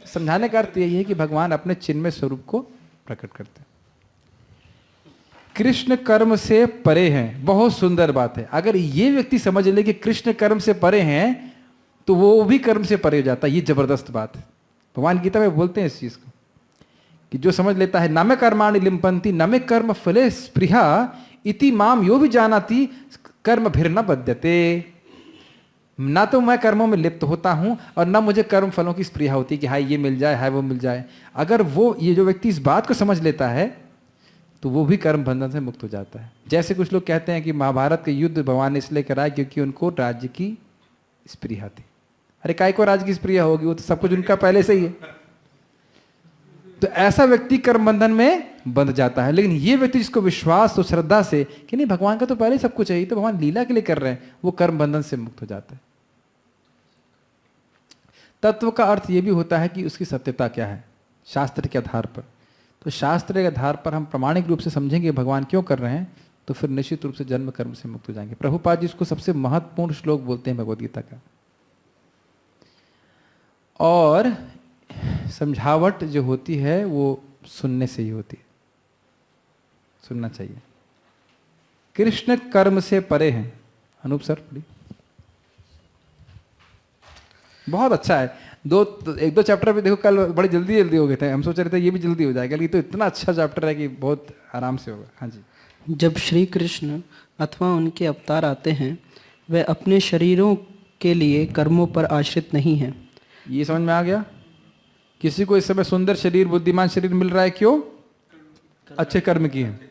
समझाने का अर्थ यही है कि भगवान अपने चिन्मय स्वरूप को प्रकट करते हैं। कृष्ण कर्म से परे हैं, बहुत सुंदर बात है। अगर ये व्यक्ति समझ ले कि कृष्ण कर्म से परे हैं तो वो भी कर्म से परे हो जाता है। ये जबरदस्त बात है। भगवान गीता में बोलते हैं इस चीज को कि जो समझ लेता है न मे कर्माणि लिम्पन्ति न मे कर्म फले स्पृहा इति माम यो भी जानाति कर्म भिर न बध्यते। ना तो मैं कर्मों में लिप्त होता हूं और ना मुझे कर्म फलों की स्पृहा होती कि हाय ये मिल जाए, हाय वो मिल जाए। अगर वो ये जो व्यक्ति इस बात को समझ लेता है तो वो भी कर्म बंधन से मुक्त हो जाता है। जैसे कुछ लोग कहते हैं कि महाभारत के युद्ध भगवान ने इसलिए कराया क्योंकि उनको राज्य की स्पृहा थी। अरे काय को राज्य की स्पृहा होगी, वो तो सब कुछ उनका पहले से ही है। तो ऐसा व्यक्ति कर्म बंधन में बंध जाता है। लेकिन ये व्यक्ति जिसको विश्वास और श्रद्धा से कि नहीं भगवान का तो पहले सब कुछ है, ये तो भगवान लीला के लिए कर रहे हैं, वो कर्म बंधन से मुक्त हो जाता है। तत्व का अर्थ ये भी होता है कि उसकी सत्यता क्या है शास्त्र के आधार पर। तो शास्त्र के आधार पर हम प्रामाणिक रूप से समझेंगे भगवान क्यों कर रहे हैं, तो फिर निश्चित रूप से जन्म कर्म से मुक्त हो जाएंगे। प्रभुपाद जी इसको सबसे महत्वपूर्ण श्लोक बोलते हैं भगवद गीता का। और समझावट जो होती है वो सुनने से ही होती है, सुनना चाहिए। कृष्ण कर्म से परे हैं। अनूप सर पढ़िए। बहुत अच्छा है। एक दो चैप्टर पे देखो कल बड़े जल्दी जल्दी हो गए थे, हम सोच रहे थे ये भी जल्दी हो जाएगा, लेकिन तो इतना अच्छा चैप्टर है कि बहुत आराम से होगा। हाँ जी। जब श्री कृष्ण अथवा उनके अवतार आते हैं वे अपने शरीरों के लिए कर्मों पर आश्रित नहीं हैं। ये समझ में आ गया। किसी को इस समय सुंदर शरीर बुद्धिमान शरीर मिल रहा है, क्यों? अच्छे कर्म किए हैं।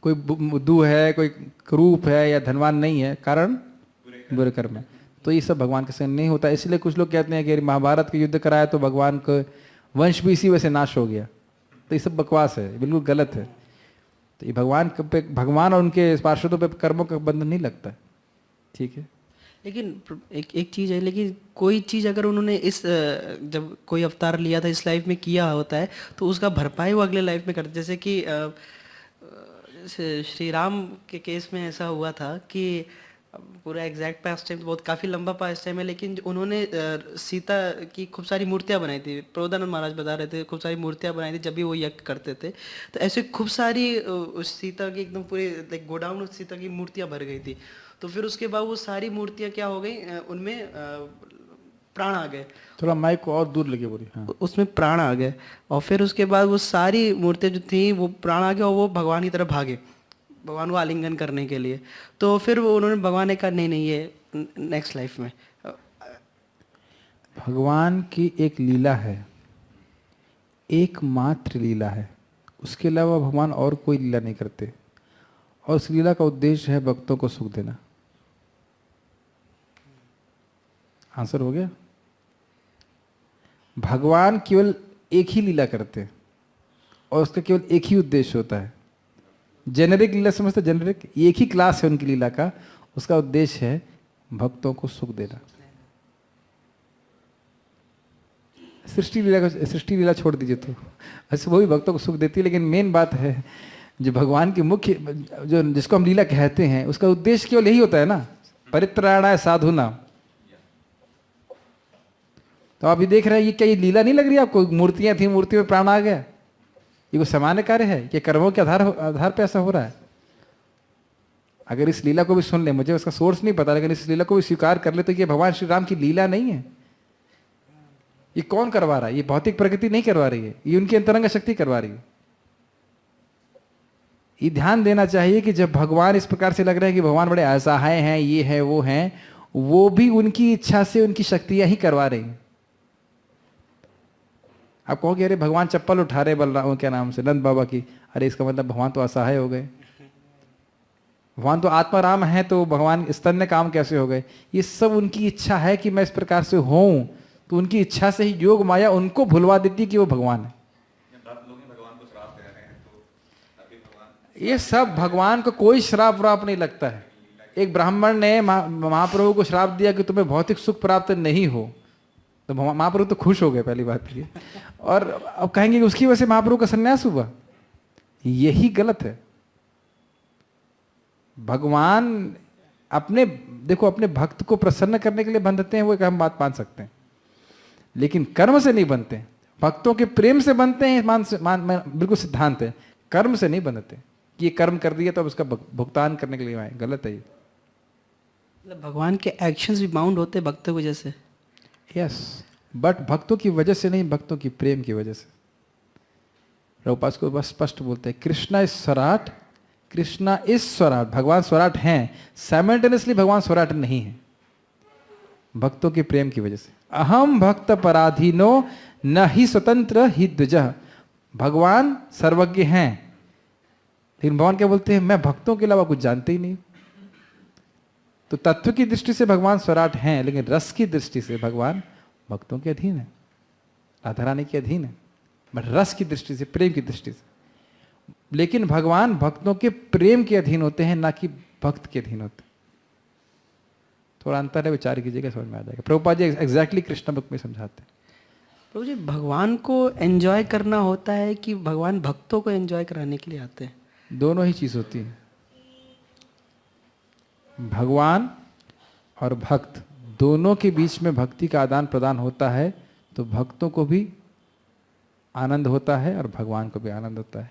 कोई बुद्धू है, कोई क्रूप है या धनवान नहीं है, कारण बुरे कर्म है। तो ये सब भगवान के संग नहीं होता। इसलिए कुछ लोग कहते हैं कि महाभारत के युद्ध कराया तो भगवान का वंश भी इसी वजह से नाश हो गया। तो ये सब बकवास है, बिल्कुल गलत है। तो ये भगवान और उनके पार्षदों पे कर्मों का बंधन नहीं लगता। ठीक है, लेकिन एक चीज़ है, लेकिन कोई चीज़ अगर उन्होंने इस जब कोई अवतार लिया था इस लाइफ में किया होता है तो उसका भरपाई वो अगले लाइफ में करते। जैसे कि श्री राम के केस में ऐसा हुआ था कि पूरा एग्जैक्ट पास्ट टाइम बहुत काफ़ी लंबा पास्ट टाइम है, लेकिन उन्होंने सीता की खूब सारी मूर्तियाँ बनाई थी। प्रबोधानंद महाराज बता रहे थे खूब सारी मूर्तियाँ बनाई थी जब भी वो यज्ञ करते थे। तो ऐसे खूब सारी उस सीता की एकदम पूरी लाइक गोडाउन उस सीता की मूर्तियाँ भर गई थी। तो फिर उसके बाद वो सारी मूर्तियाँ क्या हो गई, उनमें प्राण आ गए। थोड़ा माइक को और दूर लगे बोली। हाँ। उसमें प्राण आ गए और फिर उसके बाद वो सारी मूर्तियाँ जो थी वो प्राण आ गए और वो भगवान की तरफ भागे, भगवान को आलिंगन करने के लिए। तो फिर वो उन्होंने भगवान ने कहा नहीं ये नेक्स्ट लाइफ में। भगवान की एक लीला है, एकमात्र लीला है, उसके अलावा भगवान और कोई लीला नहीं करते। और उस लीला का उद्देश्य है भक्तों को सुख देना। आंसर हो गया। भगवान केवल एक ही लीला करते हैं और उसका केवल एक ही उद्देश्य होता है। जेनेरिक लीला समझते, जेनेरिक एक ही क्लास है उनकी लीला का, उसका उद्देश्य है भक्तों को सुख देना। सृष्टि लीला छोड़ दीजिए तो ऐसे वो भी भक्तों को सुख देती है, लेकिन मेन बात है जो भगवान की मुख्य जो जिसको हम लीला कहते हैं उसका उद्देश्य केवल यही होता है ना, परित्राणाय साधुना। तो आप ये देख रहे हैं, ये क्या ये लीला नहीं लग रही आपको? मूर्तियां थी, मूर्ति में प्राण आ गया, ये कोई सामान्य कार्य है कि कर्मों के आधार पे ऐसा हो रहा है? अगर इस लीला को भी सुन ले, मुझे उसका सोर्स नहीं पता, लेकिन इस लीला को भी स्वीकार कर ले तो ये भगवान श्री राम की लीला नहीं है। ये कौन करवा रहा है? ये भौतिक प्रकृति नहीं करवा रही है, ये उनकी अंतरंग शक्ति करवा रही है। ये ध्यान देना चाहिए कि जब भगवान इस प्रकार से लग रहे हैं कि भगवान बड़े असहाय हैं, ये है वो हैं, वो भी उनकी इच्छा से उनकी शक्तियां ही करवा रही हैं। आप कहोगे अरे भगवान चप्पल उठा रहे बलराम क्या नाम से नंद बाबा की, अरे इसका मतलब भगवान तो असहाय हो गए, भगवान तो आत्माराम है तो भगवान स्तन्य काम कैसे हो गए। ये सब उनकी इच्छा है कि मैं इस प्रकार से हूं, तो उनकी इच्छा से ही योग माया उनको भुलवा देती कि वो भगवान है। ये सब भगवान को कोई श्राप व्राप नहीं लगता है। एक ब्राह्मण ने महाप्रभु को श्राप दिया कि तुम्हें भौतिक सुख प्राप्त नहीं हो, तो महाप्रभु तो खुश हो गए पहली बात ये, और अब कहेंगे कि उसकी वजह से महाप्रभु का संन्यास हुआ। यही गलत है। भगवान अपने देखो अपने भक्त को प्रसन्न करने के लिए बंधते हैं, वो एक अहम बात मान सकते हैं, लेकिन कर्म से नहीं बनते। भक्तों के प्रेम से बनते हैं, बिल्कुल सिद्धांत है। कर्म से नहीं बनते कि ये कर्म कर दिया तो अब उसका भुगतान करने के लिए आए, गलत है ये। मतलब भगवान के एक्शंस भी बाउंड होते हैं भक्तों की वजह से। यस, बट भक्तों की वजह से नहीं, भक्तों की प्रेम की वजह से। प्रभुपाद को बस स्पष्ट बोलते हैं, कृष्णा इज स्वराट, कृष्णा इज स्वराट। भगवान स्वराट हैं, साइमल्टेनियसली भगवान स्वराट नहीं है, भक्तों के प्रेम की वजह से। अहम भक्त पराधीनो न ही स्वतंत्र ही द्विजः। भगवान सर्वज्ञ हैं, लेकिन भगवान क्या बोलते हैं, मैं भक्तों के अलावा कुछ जानते ही नहीं। तो तत्व की दृष्टि से भगवान स्वराट हैं, लेकिन रस की दृष्टि से भगवान भक्तों के अधीन है, राधा रानी के अधीन है, बट रस की दृष्टि से, प्रेम की दृष्टि से। लेकिन भगवान भक्तों के प्रेम के अधीन होते हैं, ना कि भक्त के अधीन होते हैं। थोड़ा अंतर है, विचार कीजिएगा, समझ में आ जाएगा। प्रभुपाद जी एग्जैक्टली कृष्ण बुक में समझाते हैं। प्रभु जी, भगवान को एंजॉय करना होता है कि भगवान भक्तों को एंजॉय कराने के लिए आते हैं? दोनों ही चीज होती है। भगवान और भक्त दोनों के बीच में भक्ति का आदान प्रदान होता है, तो भक्तों को भी आनंद होता है और भगवान को भी आनंद होता है।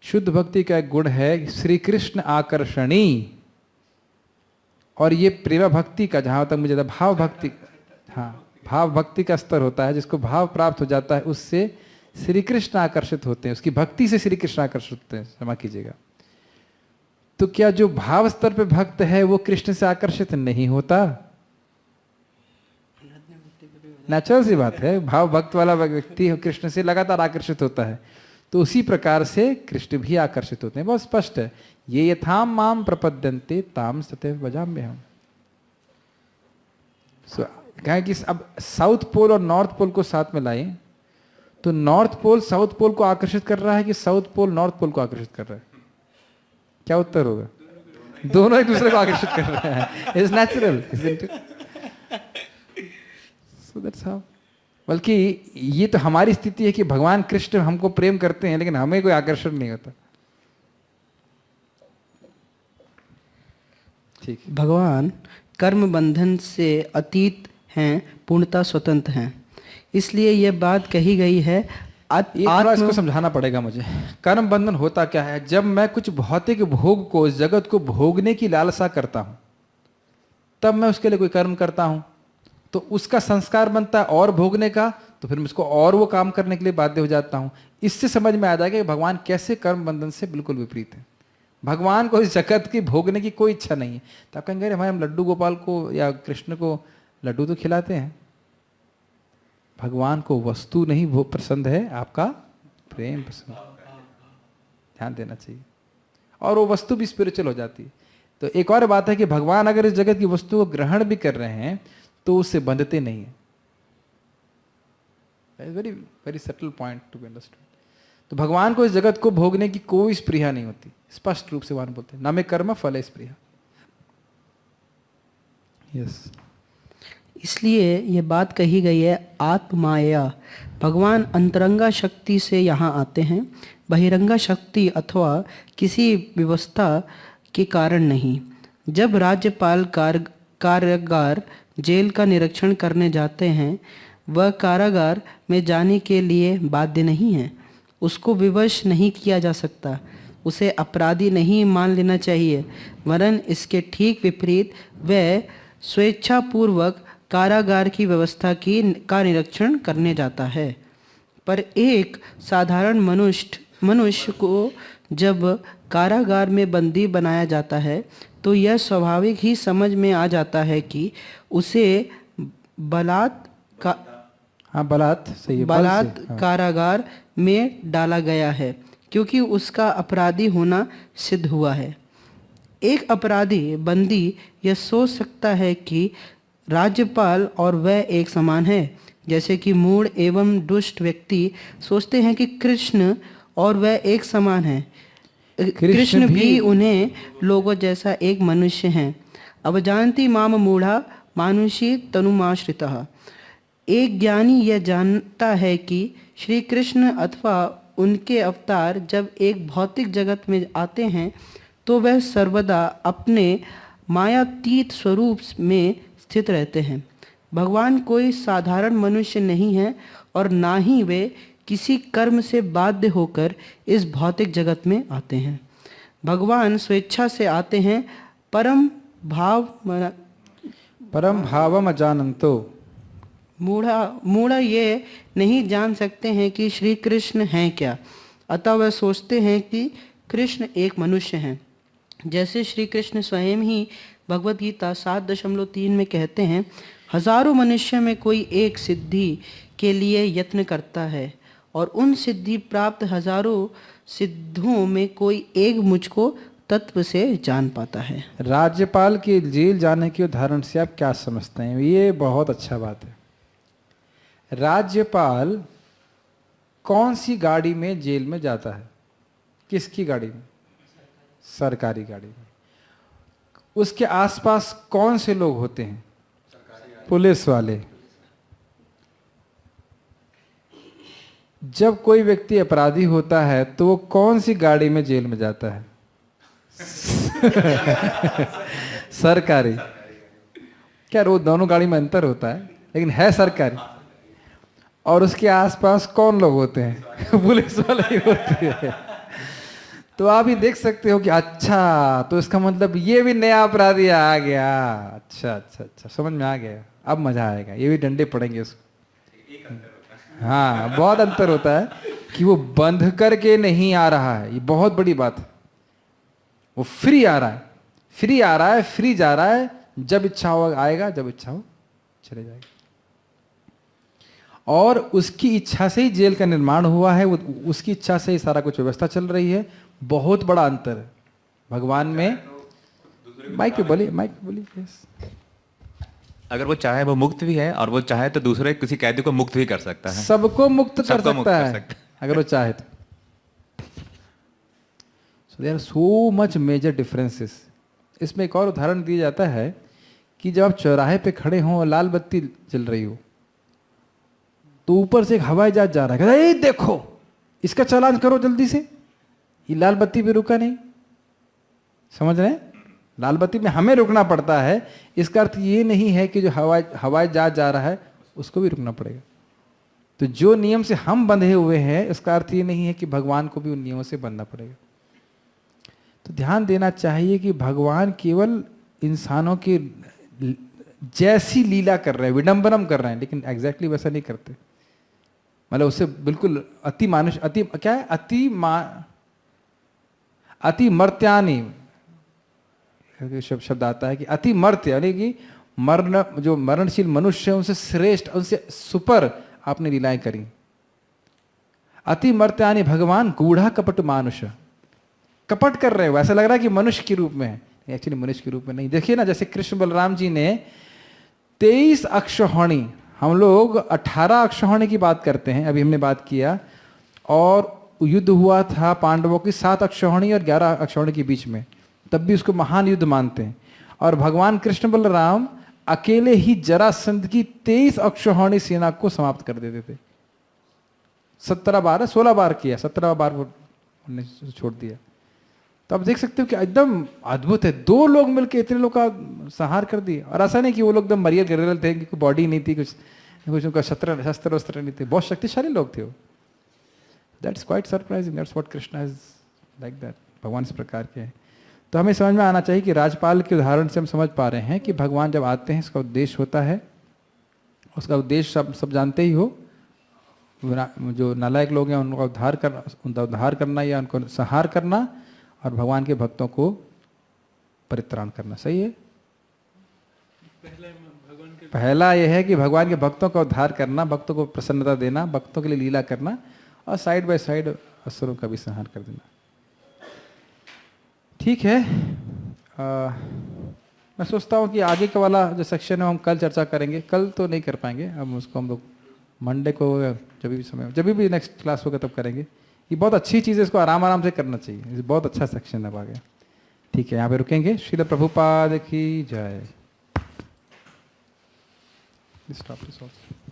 शुद्ध भक्ति का एक गुण है श्री कृष्ण आकर्षणी, और ये प्रेम भक्ति का, जहां तक मुझे भाव भक्ति, हाँ भाव भक्ति का स्तर होता है, जिसको भाव प्राप्त हो जाता है उससे श्री कृष्ण आकर्षित होते हैं, उसकी भक्ति से श्री कृष्ण आकर्षित होते हैं। क्षमा कीजिएगा। तो क्या जो भाव स्तर पे भक्त है वो कृष्ण से आकर्षित नहीं होता? नेचुरल सी बात है, भाव भक्त वाला व्यक्ति कृष्ण से लगातार आकर्षित होता है, तो उसी प्रकार से कृष्ण भी आकर्षित होते हैं। बहुत स्पष्ट है, ये यथाम माम प्रपद्यन्ते ताम सतैव भजाम्यहम्। कहें कि अब साउथ पोल और नॉर्थ पोल को साथ में लाएं, तो नॉर्थ पोल साउथ पोल को आकर्षित कर रहा है कि साउथ पोल नॉर्थ पोल को आकर्षित कर रहा है? क्या उत्तर होगा? दोनों एक दूसरे को आकर्षित कर रहे हैं। It's natural, isn't it? So that's how. बल्कि ये तो हमारी स्थिति है कि भगवान कृष्ण हमको प्रेम करते हैं, लेकिन हमें कोई आकर्षण नहीं होता। ठीक है। भगवान कर्म बंधन से अतीत हैं, पूर्णता स्वतंत्र हैं, इसलिए यह बात कही गई है। ये थोड़ा इसको समझाना पड़ेगा मुझे। कर्म बंधन होता क्या है? जब मैं कुछ भौतिक भोग को, जगत को भोगने की लालसा करता हूं, तब मैं उसके लिए कोई कर्म करता हूं, तो उसका संस्कार बनता है और भोगने का, तो फिर मैं उसको और वो काम करने के लिए बाध्य हो जाता हूं। इससे समझ में आ जाएगा कि भगवान कैसे कर्म बंधन से बिल्कुल विपरीत है। भगवान को इस जगत की भोगने की कोई इच्छा नहीं है। तो आप कहेंगे भाई हम लड्डू गोपाल को या कृष्ण को लड्डू तो खिलाते हैं। भगवान को वस्तु नहीं वो पसंद है, आपका प्रेम पसंद है। ध्यान देना चाहिए। और वो वस्तु भी स्पिरिचुअल हो जाती है। तो एक और बात है कि भगवान अगर इस जगत की वस्तु को ग्रहण भी कर रहे हैं तो उससे बंधते नहीं है। Very very subtle point to be understood. तो भगवान को इस जगत को भोगने की कोई स्पृहा नहीं होती। स्पष्ट रूप से भगवान बोलते हैं, न मे कर्म फले स्पृहा। यस। इसलिए ये बात कही गई है, आत्माया। भगवान अंतरंगा शक्ति से यहाँ आते हैं, बहिरंगा शक्ति अथवा किसी व्यवस्था के कारण नहीं। जब राज्यपाल कारागार जेल का निरीक्षण करने जाते हैं, वह कारागार में जाने के लिए बाध्य नहीं है। उसको विवश नहीं किया जा सकता, उसे अपराधी नहीं मान लेना चाहिए, वरन इसके ठीक विपरीत वह स्वेच्छापूर्वक कारागार की व्यवस्था का निरीक्षण करने जाता है। पर एक साधारण मनुष्य मनुष्य को जब कारागार में बंदी बनाया जाता है तो यह स्वाभाविक ही समझ में आ जाता है कि उसे बलात् का हाँ बलात् सही है, बल से, बलात् हाँ। कारागार में डाला गया है क्योंकि उसका अपराधी होना सिद्ध हुआ है। एक अपराधी बंदी यह सोच सकता है कि राज्यपाल और वह एक समान है, जैसे कि मूढ़ एवं दुष्ट व्यक्ति सोचते हैं कि कृष्ण और वह एक समान हैं। कृष्ण भी उन्हें लोगों जैसा एक मनुष्य हैं। अवजानती माम मूढ़ा मानुषी तनुमाश्रितः। एक ज्ञानी यह जानता है कि श्री कृष्ण अथवा उनके अवतार जब एक भौतिक जगत में आते हैं तो वह सर्वदा अपने मायातीत स्वरूप में स्थित रहते हैं। भगवान कोई साधारण मनुष्य नहीं है और ना ही वे किसी कर्म से बाध्य होकर इस भौतिक जगत में आते हैं। भगवान स्वेच्छा से आते हैं। परम भावम अजानंतो। मूढ़ा ये नहीं जान सकते हैं कि श्री कृष्ण हैं क्या, अतः वह सोचते हैं कि कृष्ण एक मनुष्य हैं। जैसे श्री कृष्ण स्वयं ही भगवत गीता 7.3 में कहते हैं, हजारों मनुष्य में कोई एक सिद्धि के लिए यत्न करता है और उन सिद्धि प्राप्त हजारों सिद्धों में कोई एक मुझको तत्व से जान पाता है। राज्यपाल के जेल जाने के उदाहरण से आप क्या समझते हैं? ये बहुत अच्छा बात है। राज्यपाल कौन सी गाड़ी में जेल में जाता है? किसकी गाड़ी में? सरकारी गाड़ी में। उसके आसपास कौन से लोग होते हैं? पुलिस वाले। जब कोई व्यक्ति अपराधी होता है तो वो कौन सी गाड़ी में जेल में जाता है? सरकारी। क्या वो दोनों गाड़ी में अंतर होता है, लेकिन है सरकारी। और उसके आसपास कौन लोग होते हैं? पुलिस वाले ही होते हैं। तो आप ही देख सकते हो कि अच्छा, तो इसका मतलब ये भी नया अपराधी आ गया। अच्छा अच्छा अच्छा, समझ में आ गया। अब मजा आएगा, ये भी डंडे पड़ेंगे उसको। हाँ, बहुत अंतर होता है कि वो बंध करके नहीं आ रहा है। ये बहुत बड़ी बात है। वो फ्री आ रहा है, फ्री आ रहा है, फ्री जा रहा है। जब इच्छा हो आएगा, जब इच्छा हो चले जाएगा। और उसकी इच्छा से ही जेल का निर्माण हुआ है, वो उसकी इच्छा से ही सारा कुछ व्यवस्था चल रही है। बहुत बड़ा अंतर है भगवान में। माइक पे बोलिए, माइक पे बोलिए। यस। अगर वो चाहे वो मुक्त भी है, और वो चाहे तो दूसरे किसी कैदी को मुक्त भी कर सकता है। सबको मुक्त कर सबको मुक्त सकता कर है सकता है। अगर वो चाहे तो। So there are so much major differences. इसमें एक और उदाहरण दिया जाता है कि जब आप चौराहे पे खड़े हों और लाल बत्ती जल रही हो, तो ऊपर से एक हवाई जहाज जा रहा है, कहता है, "ए, देखो, इसका चालान करो जल्दी से, ये लाल बत्ती पे रुका नहीं।" समझ रहे हैं? लाल बत्ती में हमें रुकना पड़ता है। इसका अर्थ ये नहीं है कि जो हवाई जहाज जा रहा है उसको भी रुकना पड़ेगा। तो जो नियम से हम बंधे हुए हैं, इसका अर्थ ये नहीं है कि भगवान को भी उन नियमों से बंधना पड़ेगा। तो ध्यान देना चाहिए कि भगवान केवल इंसानों की जैसी लीला कर रहे हैं, विडंबनम कर रहे हैं, लेकिन एग्जैक्टली वैसा नहीं करते। मतलब उससे बिल्कुल अति मानुष, अति क्या है, अति मर्त्यानि शब्द आता है कि अति मर्त्य, यानी कि मरण, जो मरणशील मनुष्य है उनसे श्रेष्ठ, उनसे सुपर आपने लीलाएं करी। अति मर्त्यानि भगवान गूढ़ा कपट मानुष। कपट कर रहे हो, ऐसा लग रहा है कि मनुष्य के रूप में है, एक्चुअली मनुष्य के रूप में नहीं। देखिए ना, जैसे कृष्ण बलराम जी ने 23 अक्षौहिणी, हम लोग 18 अक्षौहिणी की बात करते हैं, अभी हमने बात किया, और युद्ध हुआ था पांडवों की 7 अक्षौहिणी और 11 अक्षौहिणी के बीच में, तब भी उसको महान युद्ध मानते हैं। और भगवान कृष्ण बलराम अकेले ही जरासंध की 23 अक्षौहिणी सेना को समाप्त कर देते थे। 16 बार किया, 17 बार वो छोड़ दिया। तो आप देख सकते हो कि एकदम अद्भुत है। 2 लोग मिलकर इतने लोग का संहार कर दिए। और ऐसा नहीं कि वो लोग एकदम मरियल गिरियल थे, कि बॉडी नहीं थी, कुछ उनका शस्त्र वस्त्र नहीं थे, बहुत शक्तिशाली लोग थे वो। That's quite surprising. That's what Krishna is like that. भगवान इस प्रकार के हैं। तो हमें समझ में आना चाहिए कि राजपाल के उदाहरण से हम समझ पा रहे हैं कि भगवान जब आते हैं, इसका उद्देश्य होता है, उसका उद्देश्य सब जानते ही हो, जो नालायक लोग हैं उनका उनका उद्धार करना या उनको संहार करना, और भगवान के भक्तों को परित्राण करना। सही है। पहला यह है कि भगवान के भक्तों का उद्धार करना, भक्तों को प्रसन्नता देना, भक्तों के लिए लीला करना, और साइड बाय साइड असुरों का भी संहार कर देना। ठीक है। मैं सोचता हूँ कि आगे का वाला जो सेक्शन है हम कल चर्चा करेंगे। कल तो नहीं कर पाएंगे, अब उसको हम लोग मंडे को जब भी नेक्स्ट क्लास होगा तब करेंगे। ये बहुत अच्छी चीज़ है, इसको आराम आराम से करना चाहिए। ये बहुत अच्छा सेक्शन है आगे। ठीक है, यहाँ पे रुकेंगे। श्रील प्रभुपाद की जय। Stop this also.